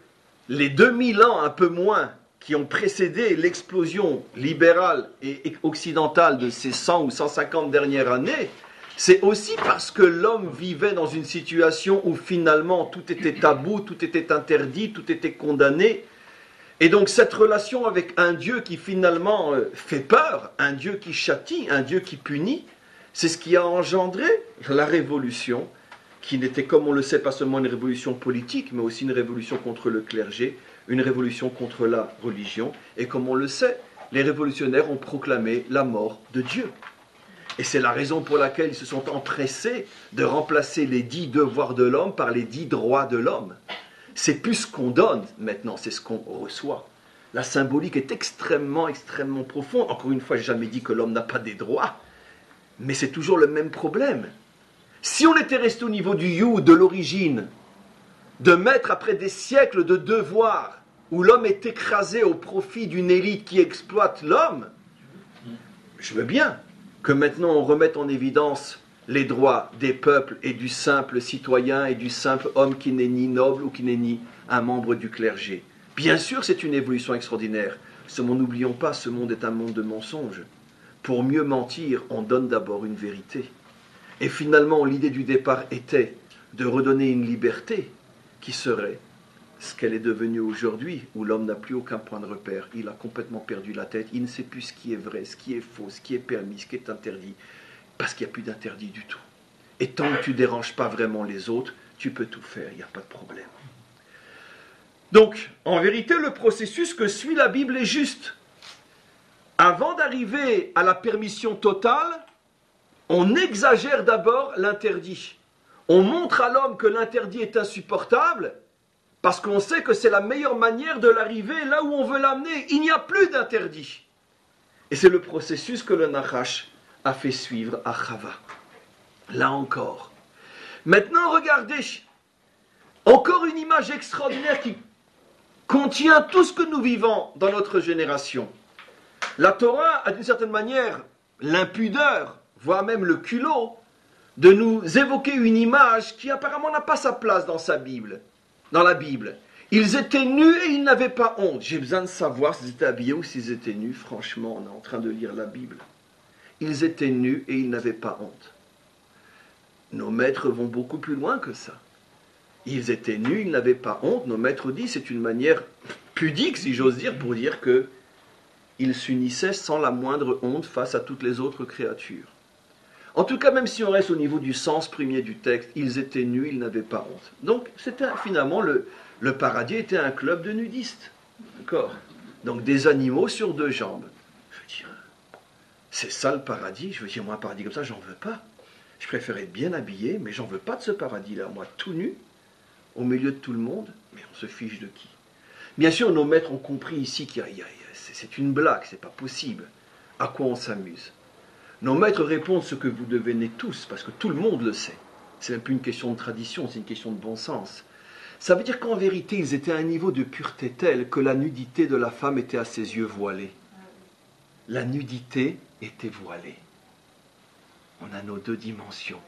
Speaker 1: les 2000 ans, un peu moins, qui ont précédé l'explosion libérale et occidentale de ces 100 ou 150 dernières années, c'est aussi parce que l'homme vivait dans une situation où finalement tout était tabou, tout était interdit, tout était condamné. Et donc cette relation avec un Dieu qui finalement fait peur, un Dieu qui châtie, un Dieu qui punit, c'est ce qui a engendré la révolution, qui n'était, comme on le sait, pas seulement une révolution politique, mais aussi une révolution contre le clergé, une révolution contre la religion. Et comme on le sait, les révolutionnaires ont proclamé la mort de Dieu. Et c'est la raison pour laquelle ils se sont empressés de remplacer les 10 devoirs de l'homme par les 10 droits de l'homme. C'est plus ce qu'on donne maintenant, c'est ce qu'on reçoit. La symbolique est extrêmement, extrêmement profonde. Encore une fois, je n'ai jamais dit que l'homme n'a pas des droits, mais c'est toujours le même problème. Si on était resté au niveau du you, de l'origine, de mettre après des siècles de devoirs, où l'homme est écrasé au profit d'une élite qui exploite l'homme, je veux bien que maintenant on remette en évidence les droits des peuples et du simple citoyen et du simple homme qui n'est ni noble ou qui n'est ni un membre du clergé. Bien sûr, c'est une évolution extraordinaire. Seulement, n'oublions pas, ce monde est un monde de mensonges. Pour mieux mentir, on donne d'abord une vérité. Et finalement, l'idée du départ était de redonner une liberté qui serait ce qu'elle est devenue aujourd'hui, où l'homme n'a plus aucun point de repère. Il a complètement perdu la tête. Il ne sait plus ce qui est vrai, ce qui est faux, ce qui est permis, ce qui est interdit. Parce qu'il n'y a plus d'interdit du tout. Et tant que tu ne déranges pas vraiment les autres, tu peux tout faire, il n'y a pas de problème. Donc, en vérité, le processus que suit la Bible est juste. Avant d'arriver à la permission totale, on exagère d'abord l'interdit. On montre à l'homme que l'interdit est insupportable, parce qu'on sait que c'est la meilleure manière de l'arriver là où on veut l'amener. Il n'y a plus d'interdit. Et c'est le processus que le Nachash a fait suivre à Chava. Là encore. Maintenant, regardez, encore une image extraordinaire qui contient tout ce que nous vivons dans notre génération. La Torah a d'une certaine manière l'impudeur, voire même le culot, de nous évoquer une image qui apparemment n'a pas sa place dans la Bible. Ils étaient nus et ils n'avaient pas honte. J'ai besoin de savoir s'ils étaient habillés ou s'ils étaient nus. Franchement, on est en train de lire la Bible. Ils étaient nus et ils n'avaient pas honte. Nos maîtres vont beaucoup plus loin que ça. Ils étaient nus, ils n'avaient pas honte. Nos maîtres disent, c'est une manière pudique, si j'ose dire, pour dire qu'ils s'unissaient sans la moindre honte face à toutes les autres créatures. En tout cas, même si on reste au niveau du sens premier du texte, ils étaient nus, ils n'avaient pas honte. Donc, finalement, le paradis était un club de nudistes. D'accord? Donc, des animaux sur deux jambes. Je veux dire, c'est ça le paradis. Je veux dire, moi, un paradis comme ça, j'en veux pas. Je préfère être bien habillé, mais j'en veux pas de ce paradis-là. Moi, tout nu, au milieu de tout le monde, mais on se fiche de qui? Bien sûr, nos maîtres ont compris ici que c'est une blague, c'est pas possible. À quoi on s'amuse? Nos maîtres répondent ce que vous devenez tous, parce que tout le monde le sait. C'est même plus une question de tradition, c'est une question de bon sens. Ça veut dire qu'en vérité, ils étaient à un niveau de pureté tel que la nudité de la femme était à ses yeux voilée. La nudité était voilée. On a nos deux dimensions.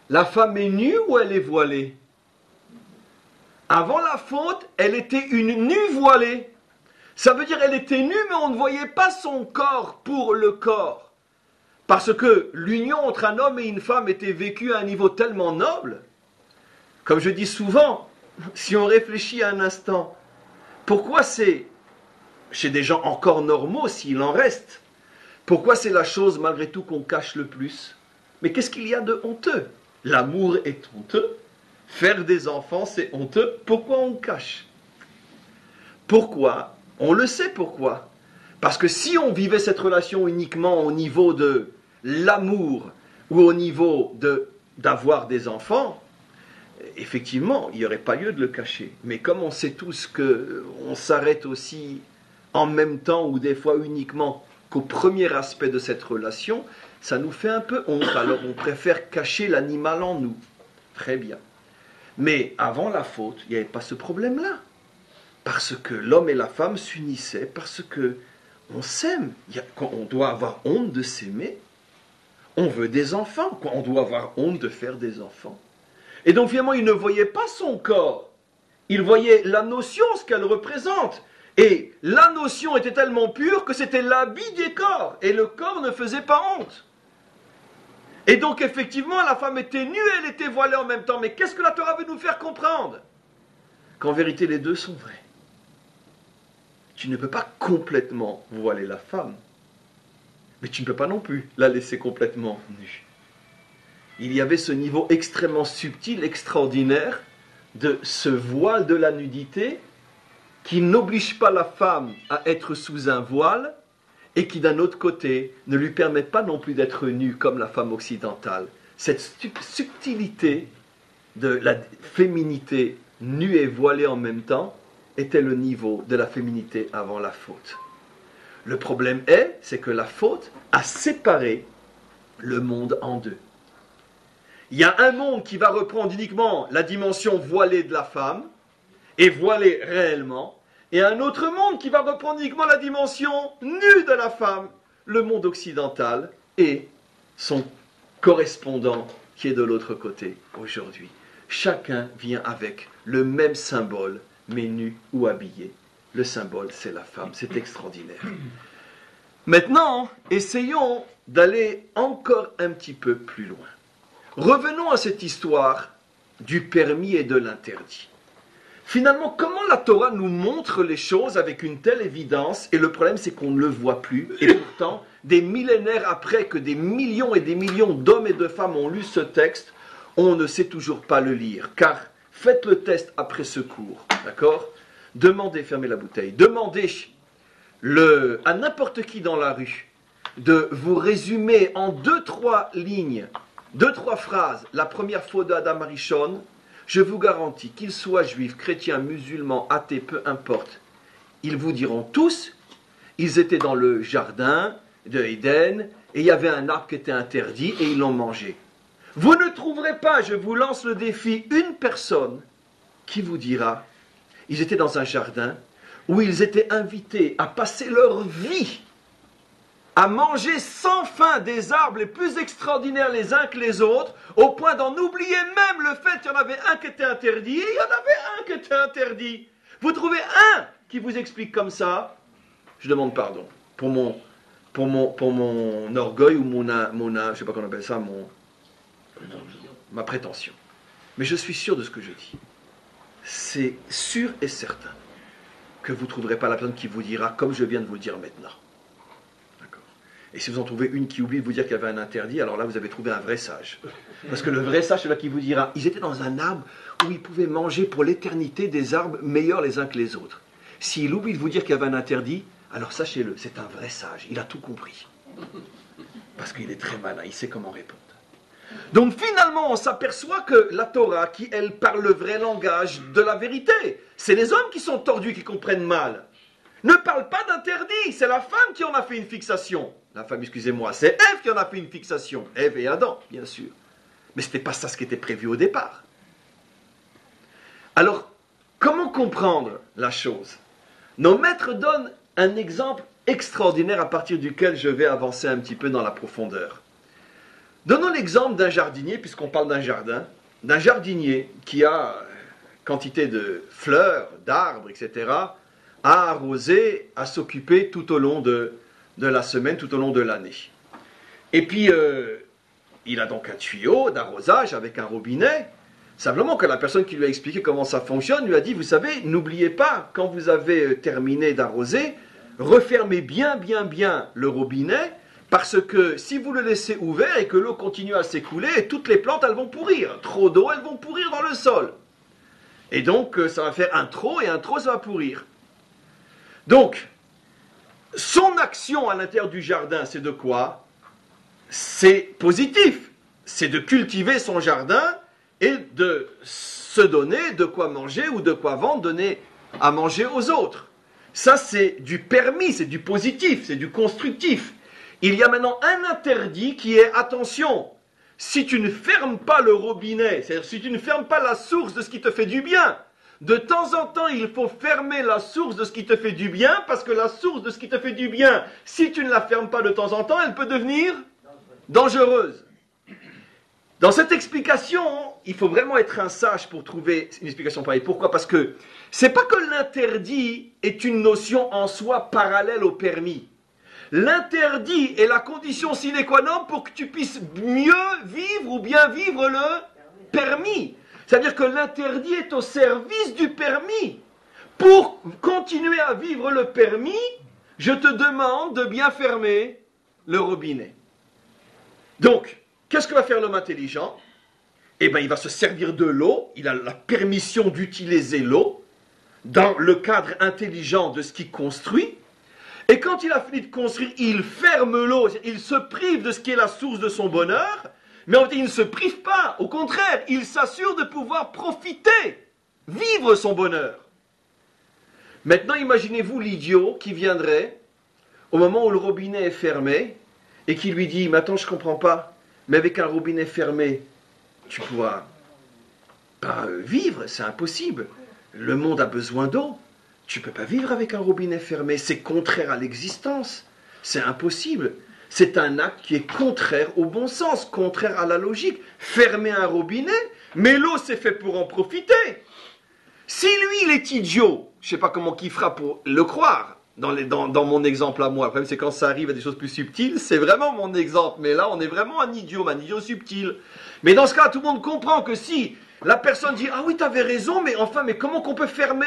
Speaker 1: La femme est nue ou elle est voilée? Avant la faute, elle était une nue voilée. Ça veut dire qu'elle était nue, mais on ne voyait pas son corps pour le corps. Parce que l'union entre un homme et une femme était vécue à un niveau tellement noble. Comme je dis souvent, si on réfléchit un instant, pourquoi c'est, chez des gens encore normaux, s'il en reste, pourquoi c'est la chose malgré tout qu'on cache le plus? Mais qu'est-ce qu'il y a de honteux? L'amour est honteux. Faire des enfants, c'est honteux. Pourquoi on cache? Pourquoi? On le sait pourquoi. Parce que si on vivait cette relation uniquement au niveau de l'amour ou au niveau d'avoir des enfants, effectivement, il n'y aurait pas lieu de le cacher. Mais comme on sait tous qu'on s'arrête aussi en même temps ou des fois uniquement qu'au premier aspect de cette relation, ça nous fait un peu honte. Alors on préfère cacher l'animal en nous. Très bien. Mais avant la faute, il n'y avait pas ce problème-là. Parce que l'homme et la femme s'unissaient, parce que on s'aime. On doit avoir honte de s'aimer. On veut des enfants. On doit avoir honte de faire des enfants. Et donc finalement, il ne voyait pas son corps. Il voyait la notion, ce qu'elle représente. Et la notion était tellement pure que c'était l'habit des corps. Et le corps ne faisait pas honte. Et donc effectivement, la femme était nue et elle était voilée en même temps. Mais qu'est-ce que la Torah veut nous faire comprendre? Qu'en vérité, les deux sont vrais. Tu ne peux pas complètement voiler la femme. Mais tu ne peux pas non plus la laisser complètement nue. Il y avait ce niveau extrêmement subtil, extraordinaire, de ce voile de la nudité qui n'oblige pas la femme à être sous un voile et qui d'un autre côté ne lui permet pas non plus d'être nue comme la femme occidentale. Cette subtilité de la féminité nue et voilée en même temps était le niveau de la féminité avant la faute. Le problème c'est que la faute a séparé le monde en deux. Il y a un monde qui va reprendre uniquement la dimension voilée de la femme, et voilée réellement, et un autre monde qui va reprendre uniquement la dimension nue de la femme, le monde occidental, et son correspondant qui est de l'autre côté aujourd'hui. Chacun vient avec le même symbole, mais nu ou habillé. Le symbole, c'est la femme. C'est extraordinaire. Maintenant, essayons d'aller encore un petit peu plus loin. Revenons à cette histoire du permis et de l'interdit. Finalement, comment la Torah nous montre les choses avec une telle évidence? Et le problème, c'est qu'on ne le voit plus. Et pourtant, des millénaires après que des millions et des millions d'hommes et de femmes ont lu ce texte, on ne sait toujours pas le lire. Car faites le test après ce cours, d'accord? Demandez, fermez la bouteille, demandez à n'importe qui dans la rue de vous résumer en 2-3 lignes, 2-3 phrases, la première faute d'Adam Arishon. Je vous garantis qu'ils soient juifs, chrétiens, musulmans, athées, peu importe, ils vous diront tous, ils étaient dans le jardin de Éden, et il y avait un arbre qui était interdit, et ils l'ont mangé. Vous ne trouverez pas, je vous lance le défi, une personne qui vous dira, ils étaient dans un jardin, où ils étaient invités à passer leur vie à manger sans fin des arbres les plus extraordinaires les uns que les autres, au point d'en oublier même le fait qu'il y en avait un qui était interdit, et il y en avait un qui était interdit. Vous trouvez un qui vous explique comme ça? Je demande pardon pour mon orgueil ou je sais pas comment on appelle ça, ma prétention. Mais je suis sûr de ce que je dis. C'est sûr et certain que vous ne trouverez pas la personne qui vous dira comme je viens de vous le dire maintenant. Et si vous en trouvez une qui oublie de vous dire qu'il y avait un interdit, alors là vous avez trouvé un vrai sage. Parce que le vrai sage, c'est là qui vous dira, ils étaient dans un arbre où ils pouvaient manger pour l'éternité des arbres meilleurs les uns que les autres. S'il oublie de vous dire qu'il y avait un interdit, alors sachez-le, c'est un vrai sage, il a tout compris. Parce qu'il est très malin, il sait comment répondre. Donc finalement, on s'aperçoit que la Torah, qui elle parle le vrai langage de la vérité, c'est les hommes qui sont tordus, qui comprennent mal. Ne parle pas d'interdit, c'est la femme qui en a fait une fixation. La femme, excusez-moi, c'est Ève qui en a fait une fixation. Ève et Adam, bien sûr. Mais ce n'était pas ça ce qui était prévu au départ. Alors, comment comprendre la chose? Nos maîtres donnent un exemple extraordinaire à partir duquel je vais avancer un petit peu dans la profondeur. Donnons l'exemple d'un jardinier, puisqu'on parle d'un jardin, d'un jardinier qui a quantité de fleurs, d'arbres, etc., à arroser, à s'occuper tout au long de la semaine, tout au long de l'année. Et puis, il a donc un tuyau d'arrosage avec un robinet. Simplement que la personne qui lui a expliqué comment ça fonctionne lui a dit, vous savez, n'oubliez pas, quand vous avez terminé d'arroser, refermez bien le robinet, parce que si vous le laissez ouvert et que l'eau continue à s'écouler, toutes les plantes, elles vont pourrir. Trop d'eau, elles vont pourrir dans le sol. Et donc, ça va faire un trop, et un trop, ça va pourrir. Donc, son action à l'intérieur du jardin, c'est de quoi? C'est positif. C'est de cultiver son jardin et de se donner de quoi manger ou de quoi vendre, donner à manger aux autres. Ça, c'est du permis, c'est du positif, c'est du constructif. Il y a maintenant un interdit qui est, attention, si tu ne fermes pas le robinet, c'est-à-dire si tu ne fermes pas la source de ce qui te fait du bien, de temps en temps, il faut fermer la source de ce qui te fait du bien, parce que la source de ce qui te fait du bien, si tu ne la fermes pas de temps en temps, elle peut devenir dangereuse. Dans cette explication, il faut vraiment être un sage pour trouver une explication pareille. Pourquoi? Parce que c'est pas que l'interdit est une notion en soi parallèle au permis. L'interdit est la condition sine qua non pour que tu puisses mieux vivre ou bien vivre le permis. C'est-à-dire que l'interdit est au service du permis. Pour continuer à vivre le permis, je te demande de bien fermer le robinet. Donc, qu'est-ce que va faire l'homme intelligent? Eh bien, il va se servir de l'eau, il a la permission d'utiliser l'eau dans le cadre intelligent de ce qu'il construit. Et quand il a fini de construire, il ferme l'eau, il se prive de ce qui est la source de son bonheur, mais en fait, il ne se prive pas, au contraire, il s'assure de pouvoir profiter, vivre son bonheur. Maintenant, imaginez-vous l'idiot qui viendrait, au moment où le robinet est fermé, et qui lui dit, mais attends, je ne comprends pas, mais avec un robinet fermé, tu ne pourras pas vivre, c'est impossible. Le monde a besoin d'eau. Tu ne peux pas vivre avec un robinet fermé, c'est contraire à l'existence, c'est impossible. C'est un acte qui est contraire au bon sens, contraire à la logique. Fermer un robinet, mais l'eau c'est fait pour en profiter. Si lui il est idiot, je ne sais pas comment qu'il fera pour le croire, dans mon exemple à moi. Le problème c'est quand ça arrive à des choses plus subtiles, c'est vraiment mon exemple, mais là on est vraiment un idiot subtil. Mais dans ce cas, tout le monde comprend que si la personne dit « Ah oui, tu avais raison, mais enfin, mais comment qu'on peut fermer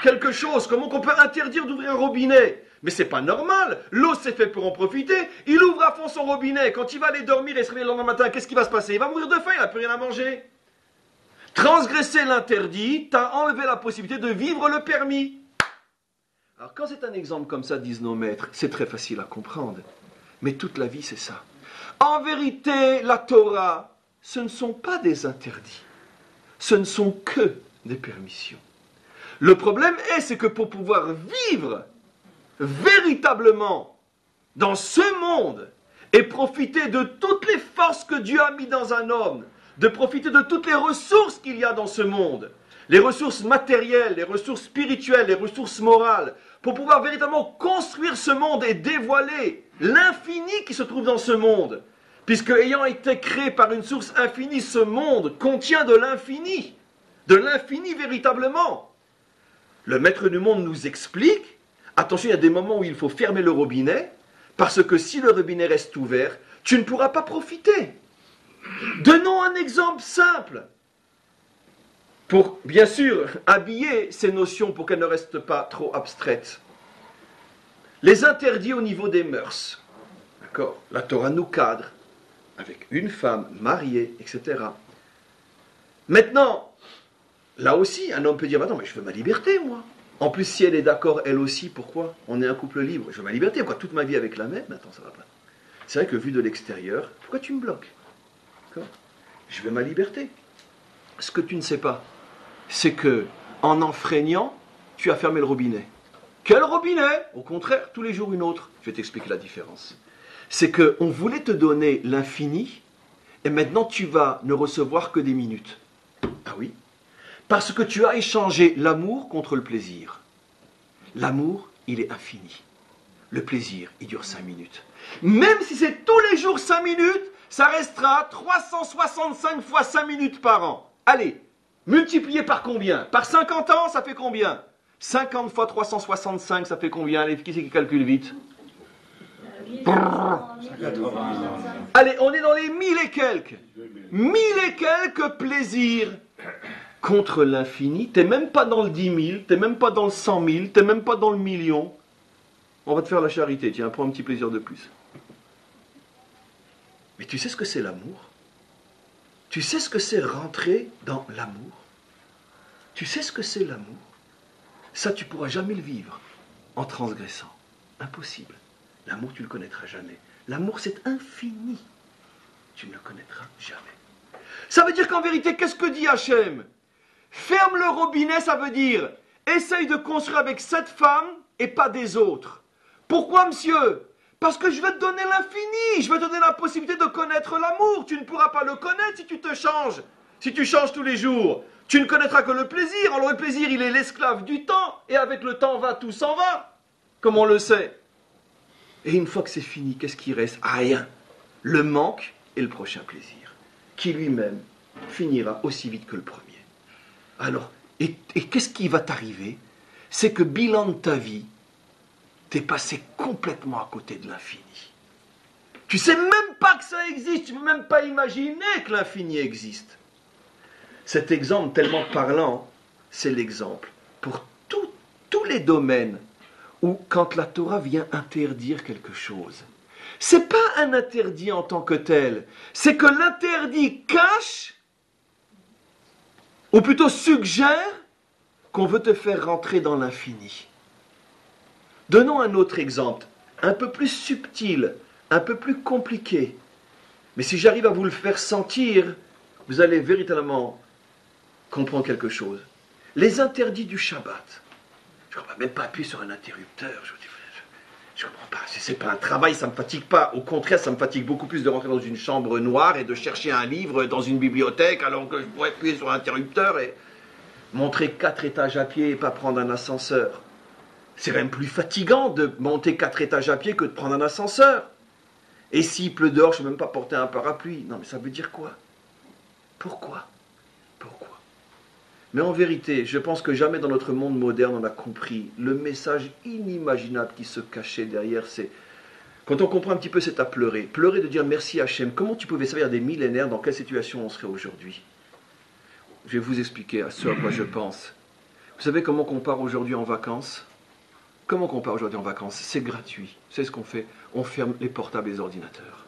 Speaker 1: quelque chose? Comment qu'on peut interdire d'ouvrir un robinet ?» Mais c'est pas normal. L'eau, c'est fait pour en profiter. Il ouvre à fond son robinet. Quand il va aller dormir et se réveiller le lendemain matin, qu'est-ce qui va se passer? Il va mourir de faim, il n'a plus rien à manger. Transgresser l'interdit, tu as enlevé la possibilité de vivre le permis. Alors quand c'est un exemple comme ça, disent nos maîtres, c'est très facile à comprendre. Mais toute la vie, c'est ça. En vérité, la Torah, ce ne sont pas des interdits. Ce ne sont que des permissions. Le problème c'est que pour pouvoir vivre véritablement dans ce monde et profiter de toutes les forces que Dieu a mis dans un homme, de profiter de toutes les ressources qu'il y a dans ce monde, les ressources matérielles, les ressources spirituelles, les ressources morales, pour pouvoir véritablement construire ce monde et dévoiler l'infini qui se trouve dans ce monde. Puisque ayant été créé par une source infinie, ce monde contient de l'infini véritablement. Le maître du monde nous explique, attention, il y a des moments où il faut fermer le robinet, parce que si le robinet reste ouvert, tu ne pourras pas profiter. Donnons un exemple simple, pour bien sûr habiller ces notions pour qu'elles ne restent pas trop abstraites. Les interdits au niveau des mœurs. D'accord? La Torah nous cadre avec une femme mariée, etc. Maintenant, là aussi, un homme peut dire, attends, mais je veux ma liberté, moi. En plus, si elle est d'accord, elle aussi, pourquoi? On est un couple libre. Je veux ma liberté, quoi. Toute ma vie avec la même, attends, ça va pas. C'est vrai que vu de l'extérieur, pourquoi tu me bloques? D'accord? Je veux ma liberté. Ce que tu ne sais pas, c'est que en enfreignant, tu as fermé le robinet. Quel robinet? Au contraire, tous les jours une autre. Je vais t'expliquer la différence. C'est qu'on voulait te donner l'infini, et maintenant tu vas ne recevoir que des minutes. Ah oui? Parce que tu as échangé l'amour contre le plaisir. L'amour, il est infini. Le plaisir, il dure 5 minutes. Même si c'est tous les jours 5 minutes, ça restera 365 fois 5 minutes par an. Allez, multiplié par combien? Par 50 ans, ça fait combien? 50 fois 365, ça fait combien? Allez, qui c'est qui calcule vite? Allez, on est dans les 1000 et quelques. 1000 et quelques plaisirs contre l'infini. T'es même pas dans le 10 000, t'es même pas dans le 100 000, t'es même pas dans le million. On va te faire la charité, tiens, prends un petit plaisir de plus. Mais tu sais ce que c'est l'amour? Tu sais ce que c'est rentrer dans l'amour? Tu sais ce que c'est l'amour? Ça, tu ne pourras jamais le vivre en transgressant. Impossible. L'amour, tu ne le connaîtras jamais. L'amour, c'est infini. Tu ne le connaîtras jamais. Ça veut dire qu'en vérité, qu'est-ce que dit Hachem? Ferme le robinet, ça veut dire essaye de construire avec cette femme et pas des autres. Pourquoi, monsieur? Parce que je vais te donner l'infini. Je vais te donner la possibilité de connaître l'amour. Tu ne pourras pas le connaître si tu te changes. Si tu changes tous les jours. Tu ne connaîtras que le plaisir. Alors le plaisir, il est l'esclave du temps. Et avec le temps va, tout s'en va. Comme on le sait. Et une fois que c'est fini, qu'est-ce qui reste? Rien. Le manque et le prochain plaisir. Qui lui-même finira aussi vite que le premier. Alors, et qu'est-ce qui va t'arriver? C'est que bilan de ta vie, t'es passé complètement à côté de l'infini. Tu sais même pas que ça existe. Tu ne peux même pas imaginer que l'infini existe. Cet exemple tellement parlant, c'est l'exemple pour tous les domaines où quand la Torah vient interdire quelque chose, c'est pas un interdit en tant que tel, c'est que l'interdit cache, ou plutôt suggère, qu'on veut te faire rentrer dans l'infini. Donnons un autre exemple, un peu plus subtil, un peu plus compliqué. Mais si j'arrive à vous le faire sentir, vous allez véritablement comprendre quelque chose. Les interdits du Shabbat. Je ne comprends même pas appuyer sur un interrupteur. Je ne comprends pas. Si ce n'est pas un travail, ça ne me fatigue pas. Au contraire, ça me fatigue beaucoup plus de rentrer dans une chambre noire et de chercher un livre dans une bibliothèque alors que je pourrais appuyer sur un interrupteur et montrer 4 étages à pied et pas prendre un ascenseur. C'est même plus fatigant de monter 4 étages à pied que de prendre un ascenseur. Et s'il pleut dehors, je ne peux même pas porter un parapluie. Non, mais ça veut dire quoi? Pourquoi? Mais en vérité, je pense que jamais dans notre monde moderne on a compris le message inimaginable qui se cachait derrière. C'est quand on comprend un petit peu, c'est à pleurer. Pleurer de dire merci Hachem. Comment tu pouvais savoir des millénaires dans quelle situation on serait aujourd'hui? Je vais vous expliquer à ce à quoi je pense. Vous savez comment on part aujourd'hui en vacances? Comment on part aujourd'hui en vacances? C'est gratuit. C'est ce qu'on fait. On ferme les portables et les ordinateurs.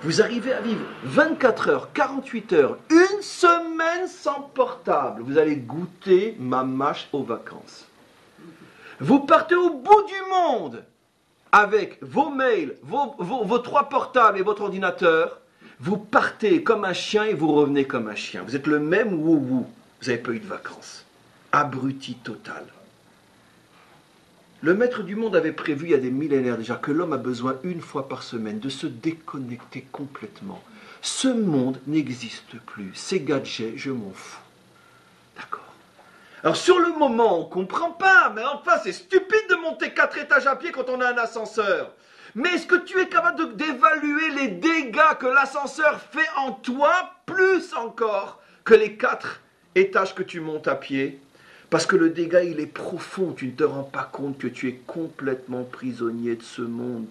Speaker 1: Vous arrivez à vivre 24 heures, 48 heures, une semaine sans portable. Vous allez goûter ma mâche aux vacances. Vous partez au bout du monde avec vos mails, vos 3 portables et votre ordinateur. Vous partez comme un chien et vous revenez comme un chien. Vous êtes le même wou-wou. Vous n'avez pas eu de vacances. Abruti total. Le maître du monde avait prévu il y a des millénaires déjà que l'homme a besoin une fois par semaine de se déconnecter complètement. Ce monde n'existe plus. Ces gadgets, je m'en fous. D'accord. Alors sur le moment, on ne comprend pas, mais enfin c'est stupide de monter 4 étages à pied quand on a un ascenseur. Mais est-ce que tu es capable d'évaluer les dégâts que l'ascenseur fait en toi, plus encore que les 4 étages que tu montes à pied? Parce que le dégât, il est profond. Tu ne te rends pas compte que tu es complètement prisonnier de ce monde.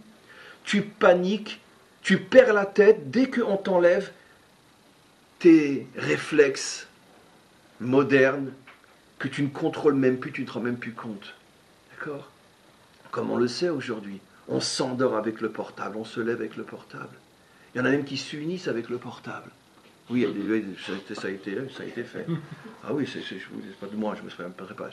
Speaker 1: Tu paniques, tu perds la tête dès qu'on t'enlève tes réflexes modernes que tu ne contrôles même plus, tu ne te rends même plus compte. D'accord? Comme on le sait aujourd'hui, On s'endort avec le portable, on se lève avec le portable. Il y en a même qui s'unissent avec le portable. Oui, ça a été fait. Ah oui, c'est pas de moi, je ne me souviendrai pas.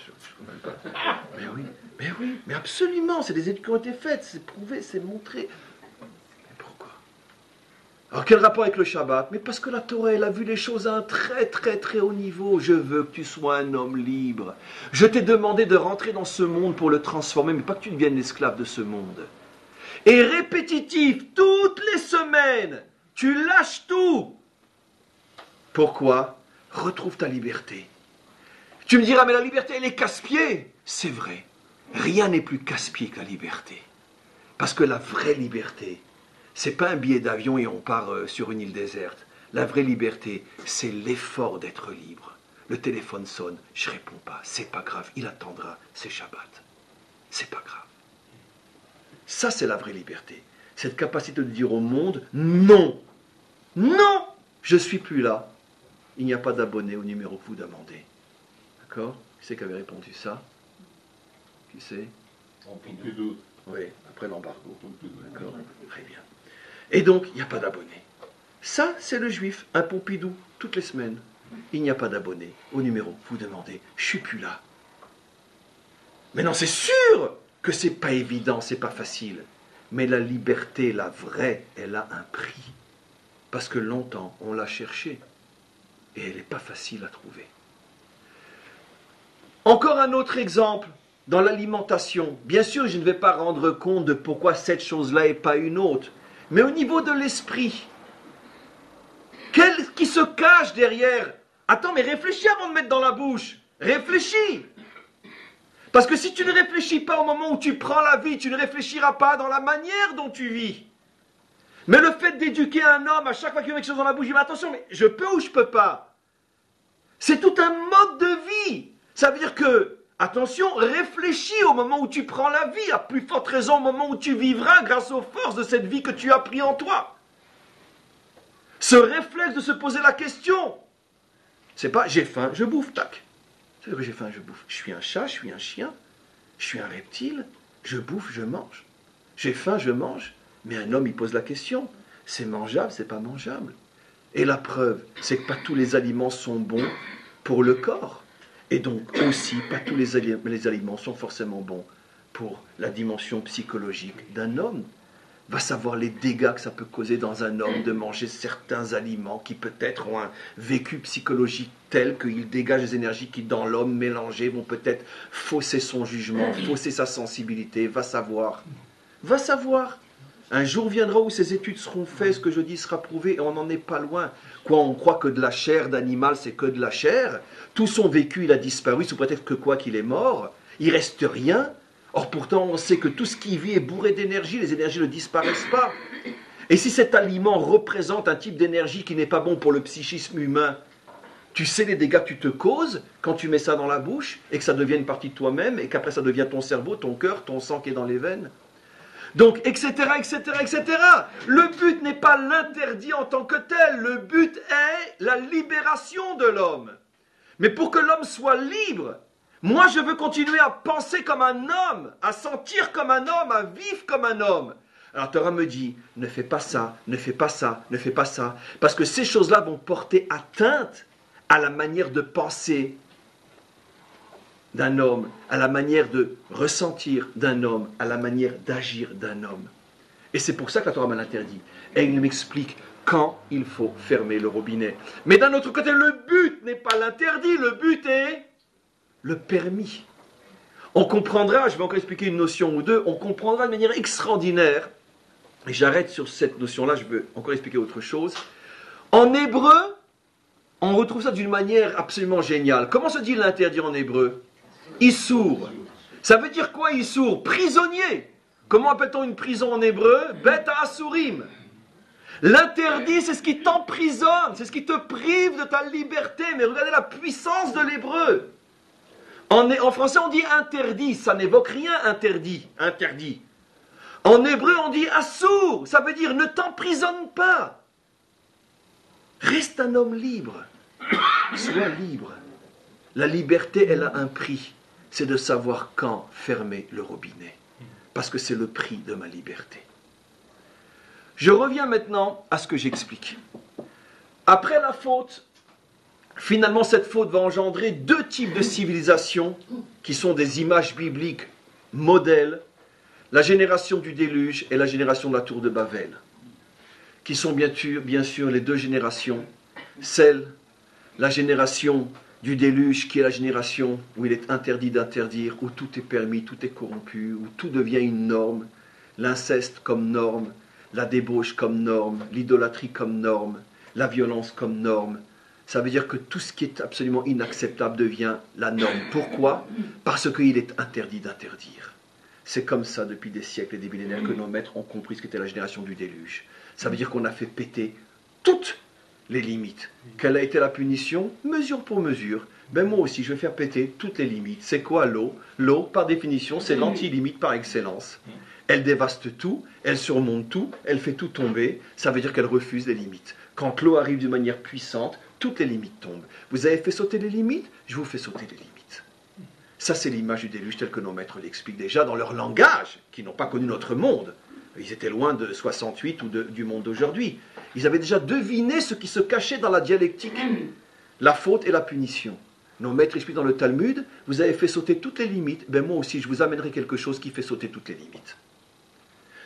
Speaker 1: Mais oui, mais absolument, c'est des études qui ont été faites, c'est prouvé, c'est montré. Mais pourquoi? Alors quel rapport avec le Shabbat? Mais parce que la Torah, elle a vu les choses à un très très très haut niveau. Je veux que tu sois un homme libre. Je t'ai demandé de rentrer dans ce monde pour le transformer, mais pas que tu deviennes l'esclave de ce monde. Et répétitif, toutes les semaines, tu lâches tout. Pourquoi? Retrouve ta liberté. Tu me diras, mais la liberté, elle est casse-pied. C'est vrai. Rien n'est plus casse-pied que la liberté. Parce que la vraie liberté, c'est pas un billet d'avion et on part sur une île déserte. La vraie liberté, c'est l'effort d'être libre. Le téléphone sonne, je réponds pas. C'est pas grave, il attendra, c'est Shabbat. C'est pas grave. Ça, c'est la vraie liberté. Cette capacité de dire au monde, non, non, je suis plus là. Il n'y a pas d'abonné au numéro que vous demandez. D'accord? Qui c'est qui avait répondu ça? Qui c'est?
Speaker 2: Pompidou.
Speaker 1: Oui, après l'embargo. D'accord? Très bien. Et donc, il n'y a pas d'abonné. Ça, c'est le juif, un Pompidou, toutes les semaines. Il n'y a pas d'abonné au numéro que vous demandez. Je suis plus là. Mais non, c'est sûr que c'est pas évident, c'est pas facile. Mais la liberté, la vraie, elle a un prix. Parce que longtemps, on l'a cherchée. Et elle n'est pas facile à trouver. Encore un autre exemple, dans l'alimentation. Bien sûr, je ne vais pas rendre compte de pourquoi cette chose-là et pas une autre. Mais au niveau de l'esprit, qui se cache derrière? Attends, mais réfléchis avant de mettre dans la bouche. Réfléchis. Parce que si tu ne réfléchis pas au moment où tu prends la vie, tu ne réfléchiras pas dans la manière dont tu vis. Mais le fait d'éduquer un homme, à chaque fois qu'il met quelque chose dans la bouche, il dit, mais attention, mais je peux ou je peux pas? C'est tout un mode de vie. Ça veut dire que, attention, réfléchis au moment où tu prends la vie, à plus forte raison au moment où tu vivras grâce aux forces de cette vie que tu as pris en toi. Ce réflexe de se poser la question, c'est pas j'ai faim, je bouffe, tac. C'est que j'ai faim, je bouffe. Je suis un chat, je suis un chien, je suis un reptile, je bouffe, je mange. J'ai faim, je mange. Mais un homme, il pose la question. C'est mangeable, c'est pas mangeable. Et la preuve, c'est que pas tous les aliments sont bons pour le corps. Et donc aussi, pas tous les aliments sont forcément bons pour la dimension psychologique d'un homme. Va savoir les dégâts que ça peut causer dans un homme de manger certains aliments qui peut-être ont un vécu psychologique tel qu'ils dégagent des énergies qui dans l'homme mélangées vont peut-être fausser son jugement, fausser sa sensibilité. Va savoir. Va savoir. Un jour viendra où ces études seront faites, ce que je dis sera prouvé, et on n'en est pas loin. Quoi, on croit que de la chair d'animal, c'est que de la chair. Tout son vécu, il a disparu, sous prétexte que quoi qu'il est mort. Il reste rien. Or pourtant, on sait que tout ce qui vit est bourré d'énergie, les énergies ne disparaissent pas. Et si cet aliment représente un type d'énergie qui n'est pas bon pour le psychisme humain, tu sais les dégâts que tu te causes quand tu mets ça dans la bouche, et que ça devient une partie de toi-même, et qu'après ça devient ton cerveau, ton cœur, ton sang qui est dans les veines. Donc, etc., etc., etc. Le but n'est pas l'interdit en tant que tel. Le but est la libération de l'homme. Mais pour que l'homme soit libre, moi je veux continuer à penser comme un homme, à sentir comme un homme, à vivre comme un homme. Alors Torah me dit, ne fais pas ça, ne fais pas ça, ne fais pas ça. Parce que ces choses-là vont porter atteinte à la manière de penser d'un homme, à la manière de ressentir d'un homme, à la manière d'agir d'un homme. Et c'est pour ça que la Torah me l'interdit. Et il m'explique quand il faut fermer le robinet. Mais d'un autre côté, le but n'est pas l'interdit, le but est le permis. On comprendra, je vais encore expliquer une notion ou deux, on comprendra de manière extraordinaire, et j'arrête sur cette notion-là, je veux encore expliquer autre chose. En hébreu, on retrouve ça d'une manière absolument géniale. Comment se dit l'interdit en hébreu? Issour. Ça veut dire quoi Issour? Prisonnier. Comment appelle-t-on une prison en hébreu? Bet Asurim. L'interdit, c'est ce qui t'emprisonne, c'est ce qui te prive de ta liberté. Mais regardez la puissance de l'hébreu. En français, on dit interdit, ça n'évoque rien, interdit, interdit. En hébreu, on dit assour, ça veut dire ne t'emprisonne pas. Reste un homme libre. Sois libre. La liberté, elle a un prix. C'est de savoir quand fermer le robinet. Parce que c'est le prix de ma liberté. Je reviens maintenant à ce que j'explique. Après la faute, finalement cette faute va engendrer deux types de civilisations qui sont des images bibliques modèles, la génération du déluge et la génération de la tour de Babel, qui sont bien sûr les deux générations, la génération du déluge qui est la génération où il est interdit d'interdire, où tout est permis, tout est corrompu, où tout devient une norme, l'inceste comme norme, la débauche comme norme, l'idolâtrie comme norme, la violence comme norme. Ça veut dire que tout ce qui est absolument inacceptable devient la norme. Pourquoi ? Parce qu'il est interdit d'interdire. C'est comme ça depuis des siècles et des millénaires que nos maîtres ont compris ce qu'était la génération du déluge. Ça veut dire qu'on a fait péter toutes les limites. Quelle a été la punition ? Mesure pour mesure. Ben moi aussi, je vais faire péter toutes les limites. C'est quoi l'eau ? L'eau, par définition, c'est l'anti-limite par excellence. Elle dévaste tout, elle surmonte tout, elle fait tout tomber. Ça veut dire qu'elle refuse les limites. Quand l'eau arrive de manière puissante, toutes les limites tombent. Vous avez fait sauter les limites, je vous fais sauter les limites. Ça, c'est l'image du déluge telle que nos maîtres l'expliquent déjà dans leur langage, qui n'ont pas connu notre monde. Ils étaient loin de 68 ou du monde d'aujourd'hui. Ils avaient déjà deviné ce qui se cachait dans la dialectique, la faute et la punition. Nos maîtres expliquent dans le Talmud, vous avez fait sauter toutes les limites, ben moi aussi je vous amènerai quelque chose qui fait sauter toutes les limites.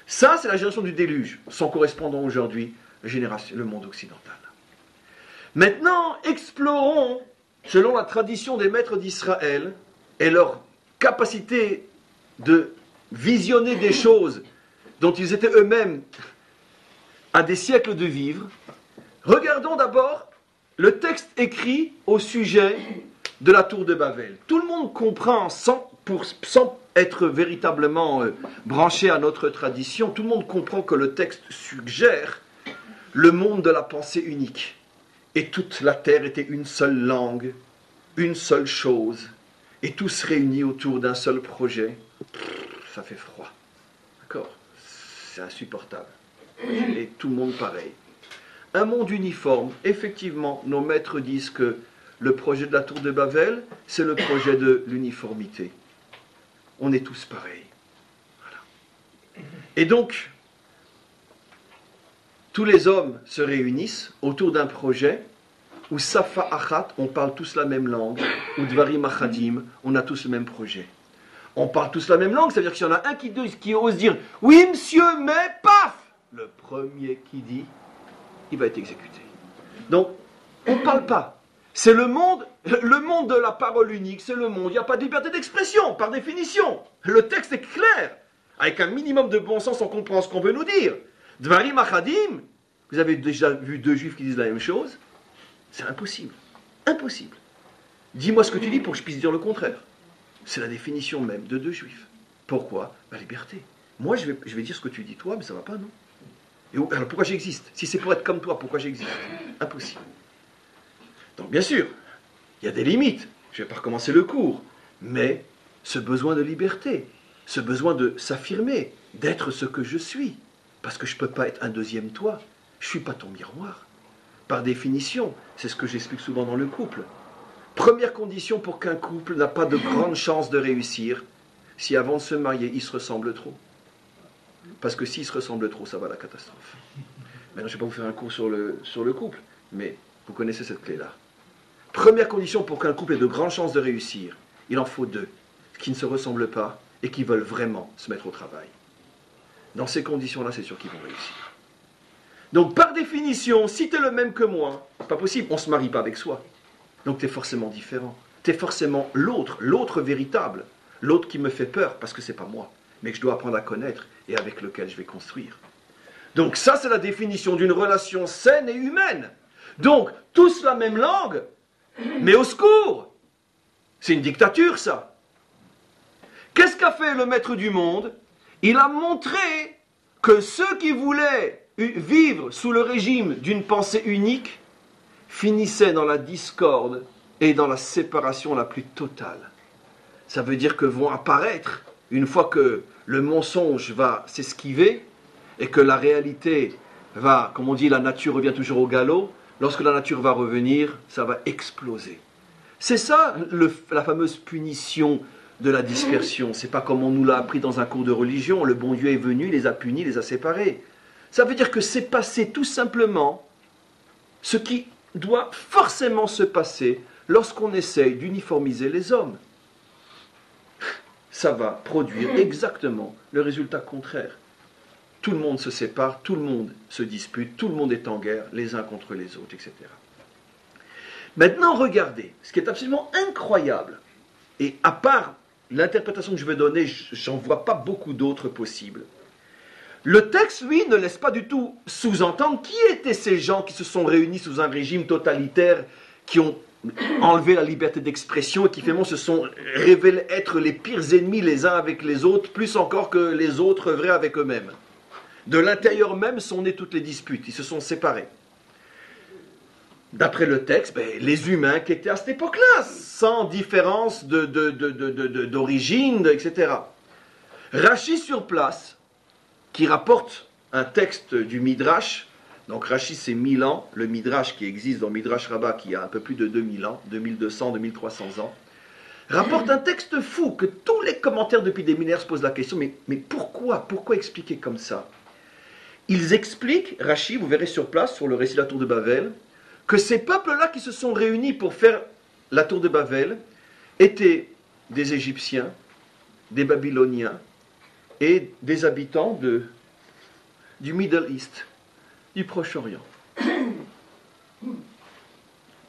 Speaker 1: Ça, c'est la génération du déluge, son correspondant aujourd'hui, le monde occidental. Maintenant, explorons, selon la tradition des maîtres d'Israël, et leur capacité de visionner des choses dont ils étaient eux-mêmes à des siècles de vivre. Regardons d'abord le texte écrit au sujet de la tour de Babel. Tout le monde comprend, sans être véritablement branché à notre tradition, tout le monde comprend que le texte suggère le monde de la pensée unique. Et toute la terre était une seule langue, une seule chose, et tous réunis autour d'un seul projet. Ça fait froid. D'accord ? C'est insupportable. Et tout le monde pareil. Un monde uniforme. Effectivement, nos maîtres disent que le projet de la tour de Babel, c'est le projet de l'uniformité. On est tous pareils. Voilà. Et donc, tous les hommes se réunissent autour d'un projet où Safa Achat, on parle tous la même langue, ou Dvarim Achadim, on a tous le même projet. On parle tous la même langue, c'est-à-dire qu'il y en a un qui ose dire « Oui, monsieur, mais paf !» Le premier qui dit, il va être exécuté. Donc, on ne parle pas. C'est le monde de la parole unique, c'est le monde. Il n'y a pas de liberté d'expression, par définition. Le texte est clair. Avec un minimum de bon sens, on comprend ce qu'on veut nous dire. Dvarim Achadim, vous avez déjà vu deux juifs qui disent la même chose. C'est impossible. Impossible. Dis-moi ce que tu dis pour que je puisse dire le contraire. C'est la définition même de deux juifs. Pourquoi ? La liberté. Moi, je vais dire ce que tu dis toi, mais ça ne va pas, non ? Et alors pourquoi j'existe ? Si c'est pour être comme toi, pourquoi j'existe ? Impossible. Donc bien sûr, il y a des limites. Je ne vais pas recommencer le cours. Mais ce besoin de liberté, ce besoin de s'affirmer, d'être ce que je suis. Parce que je ne peux pas être un deuxième toi. Je ne suis pas ton miroir. Par définition, c'est ce que j'explique souvent dans le couple. Première condition pour qu'un couple n'a pas de grande chance de réussir, si avant de se marier, ils se ressemblent trop. Parce que s'ils se ressemblent trop, ça va à la catastrophe. Maintenant, je ne vais pas vous faire un cours sur le couple, mais vous connaissez cette clé-là. Première condition pour qu'un couple ait de grandes chances de réussir, il en faut deux, qui ne se ressemblent pas et qui veulent vraiment se mettre au travail. Dans ces conditions-là, c'est sûr qu'ils vont réussir. Donc, par définition, si tu es le même que moi, c'est pas possible, on ne se marie pas avec soi. Donc, tu es forcément différent. Tu es forcément l'autre véritable, l'autre qui me fait peur, parce que ce n'est pas moi, mais que je dois apprendre à connaître et avec lequel je vais construire. Donc, ça, c'est la définition d'une relation saine et humaine. Donc, tous la même langue, mais au secours! C'est une dictature, ça. Qu'est-ce qu'a fait le maître du monde? Il a montré que ceux qui voulaient vivre sous le régime d'une pensée unique finissaient dans la discorde et dans la séparation la plus totale. Ça veut dire que vont apparaître, une fois que le mensonge va s'esquiver et que la réalité va, comme on dit, la nature revient toujours au galop, lorsque la nature va revenir, ça va exploser. C'est ça la fameuse punition de la dispersion. C'est pas comme on nous l'a appris dans un cours de religion. Le bon Dieu est venu, les a punis, les a séparés. Ça veut dire que c'est passé tout simplement ce qui doit forcément se passer lorsqu'on essaye d'uniformiser les hommes. Ça va produire exactement le résultat contraire. Tout le monde se sépare, tout le monde se dispute, tout le monde est en guerre, les uns contre les autres, etc. Maintenant, regardez, ce qui est absolument incroyable, et à part l'interprétation que je vais donner, j'en vois pas beaucoup d'autres possibles. Le texte, lui, ne laisse pas du tout sous-entendre qui étaient ces gens qui se sont réunis sous un régime totalitaire, qui ont enlevé la liberté d'expression et qui finalement se sont révélés être les pires ennemis les uns avec les autres, plus encore que les autres œuvraient avec eux-mêmes. De l'intérieur même sont nées toutes les disputes, ils se sont séparés. D'après le texte, les humains qui étaient à cette époque-là, sans différence d'origine, etc. Rachi sur place, qui rapporte un texte du Midrash, donc Rachi c'est 1000 ans, le Midrash qui existe dans Midrash Rabbah qui a un peu plus de 2000 ans, 2200, 2300 ans, rapporte un texte fou que tous les commentaires depuis des millénaires se posent la question, mais pourquoi expliquer comme ça? Ils expliquent, Rachi, vous verrez sur place, sur le récit de la tour de Babel, que ces peuples-là qui se sont réunis pour faire la tour de Babel étaient des Égyptiens, des Babyloniens et des habitants du Middle East, du Proche-Orient.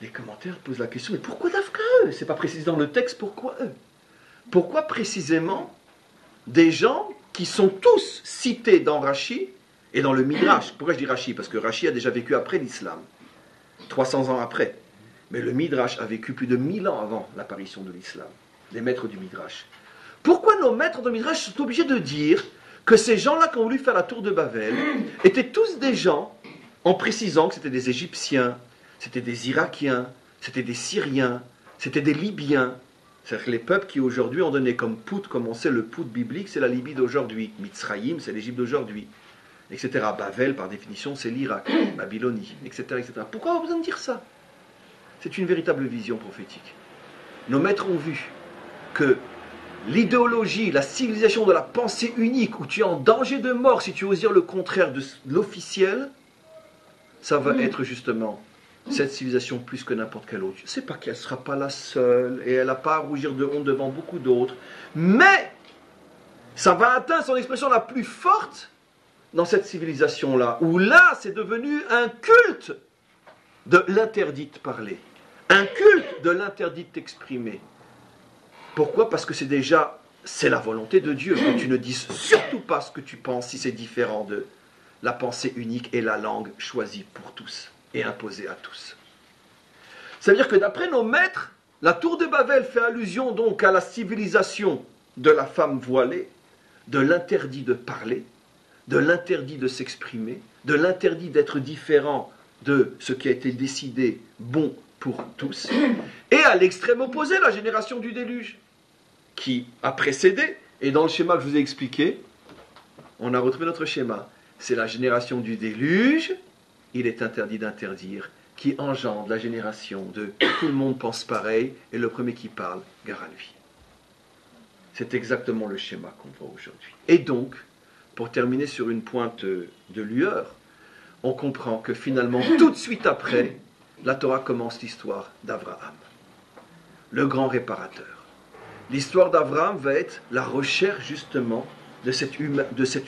Speaker 1: Les commentaires posent la question, mais pourquoi d'Afka eux? C'est pas précisé dans le texte, pourquoi eux? Pourquoi précisément des gens qui sont tous cités dans Rachi et dans le Midrash? Pourquoi je dis Rachi? Parce que Rachi a déjà vécu après l'islam. 300 ans après. Mais le Midrash a vécu plus de 1000 ans avant l'apparition de l'islam. Les maîtres du Midrash. Pourquoi nos maîtres du Midrash sont obligés de dire que ces gens-là qui ont voulu faire la tour de Babel étaient tous des gens, en précisant que c'était des Égyptiens, c'était des Irakiens, c'était des Syriens, c'était des Libyens. C'est-à-dire que les peuples qui aujourd'hui ont donné comme Pout, comme on sait le Pout biblique, c'est la Libye d'aujourd'hui. Mitzrayim, c'est l'Égypte d'aujourd'hui. Etc. Bavel, par définition, c'est l'Irak, Babylonie, etc., etc. Pourquoi avoir besoin de dire ça? C'est une véritable vision prophétique. Nos maîtres ont vu que l'idéologie, la civilisation de la pensée unique, où tu es en danger de mort si tu oses dire le contraire de l'officiel, ça va être justement cette civilisation plus que n'importe quelle autre. Je ne sais pas qu'elle ne sera pas la seule, et elle n'a pas à rougir de honte devant beaucoup d'autres, mais ça va atteindre son expression la plus forte dans cette civilisation-là, où là, c'est devenu un culte de l'interdit de parler, un culte de l'interdit de t'exprimer. Pourquoi? Parce que c'est la volonté de Dieu que tu ne dises surtout pas ce que tu penses si c'est différent de la pensée unique et la langue choisie pour tous et imposée à tous. Ça veut dire que d'après nos maîtres, la tour de Babel fait allusion donc à la civilisation de la femme voilée, de l'interdit de parler, de l'interdit de s'exprimer, de l'interdit d'être différent de ce qui a été décidé bon pour tous, et à l'extrême opposé, la génération du déluge, qui a précédé, et dans le schéma que je vous ai expliqué, on a retrouvé notre schéma. C'est la génération du déluge, il est interdit d'interdire, qui engendre la génération de tout le monde pense pareil, et le premier qui parle, gare à lui. C'est exactement le schéma qu'on voit aujourd'hui. Et donc, pour terminer sur une pointe de lueur, on comprend que finalement, tout de suite après, la Torah commence l'histoire d'Abraham, le grand réparateur. L'histoire d'Abraham va être la recherche justement de cette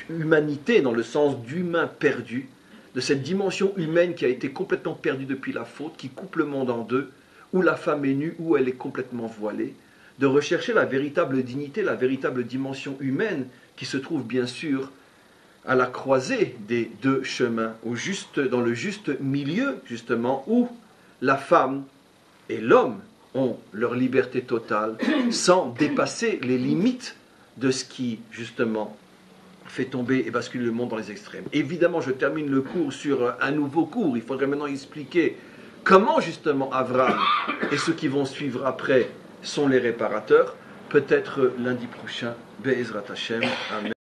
Speaker 1: humanité, dans le sens d'humain perdu, de cette dimension humaine qui a été complètement perdue depuis la faute, qui coupe le monde en deux, où la femme est nue, où elle est complètement voilée, de rechercher la véritable dignité, la véritable dimension humaine qui se trouve bien sûr à la croisée des deux chemins, dans le juste milieu, justement, où la femme et l'homme ont leur liberté totale, sans dépasser les limites de ce qui, justement, fait tomber et basculer le monde dans les extrêmes. Évidemment, je termine le cours sur un nouveau cours. Il faudrait maintenant expliquer comment, justement, Abraham et ceux qui vont suivre après sont les réparateurs. Peut-être lundi prochain, Be'ezrat Hashem. Amen.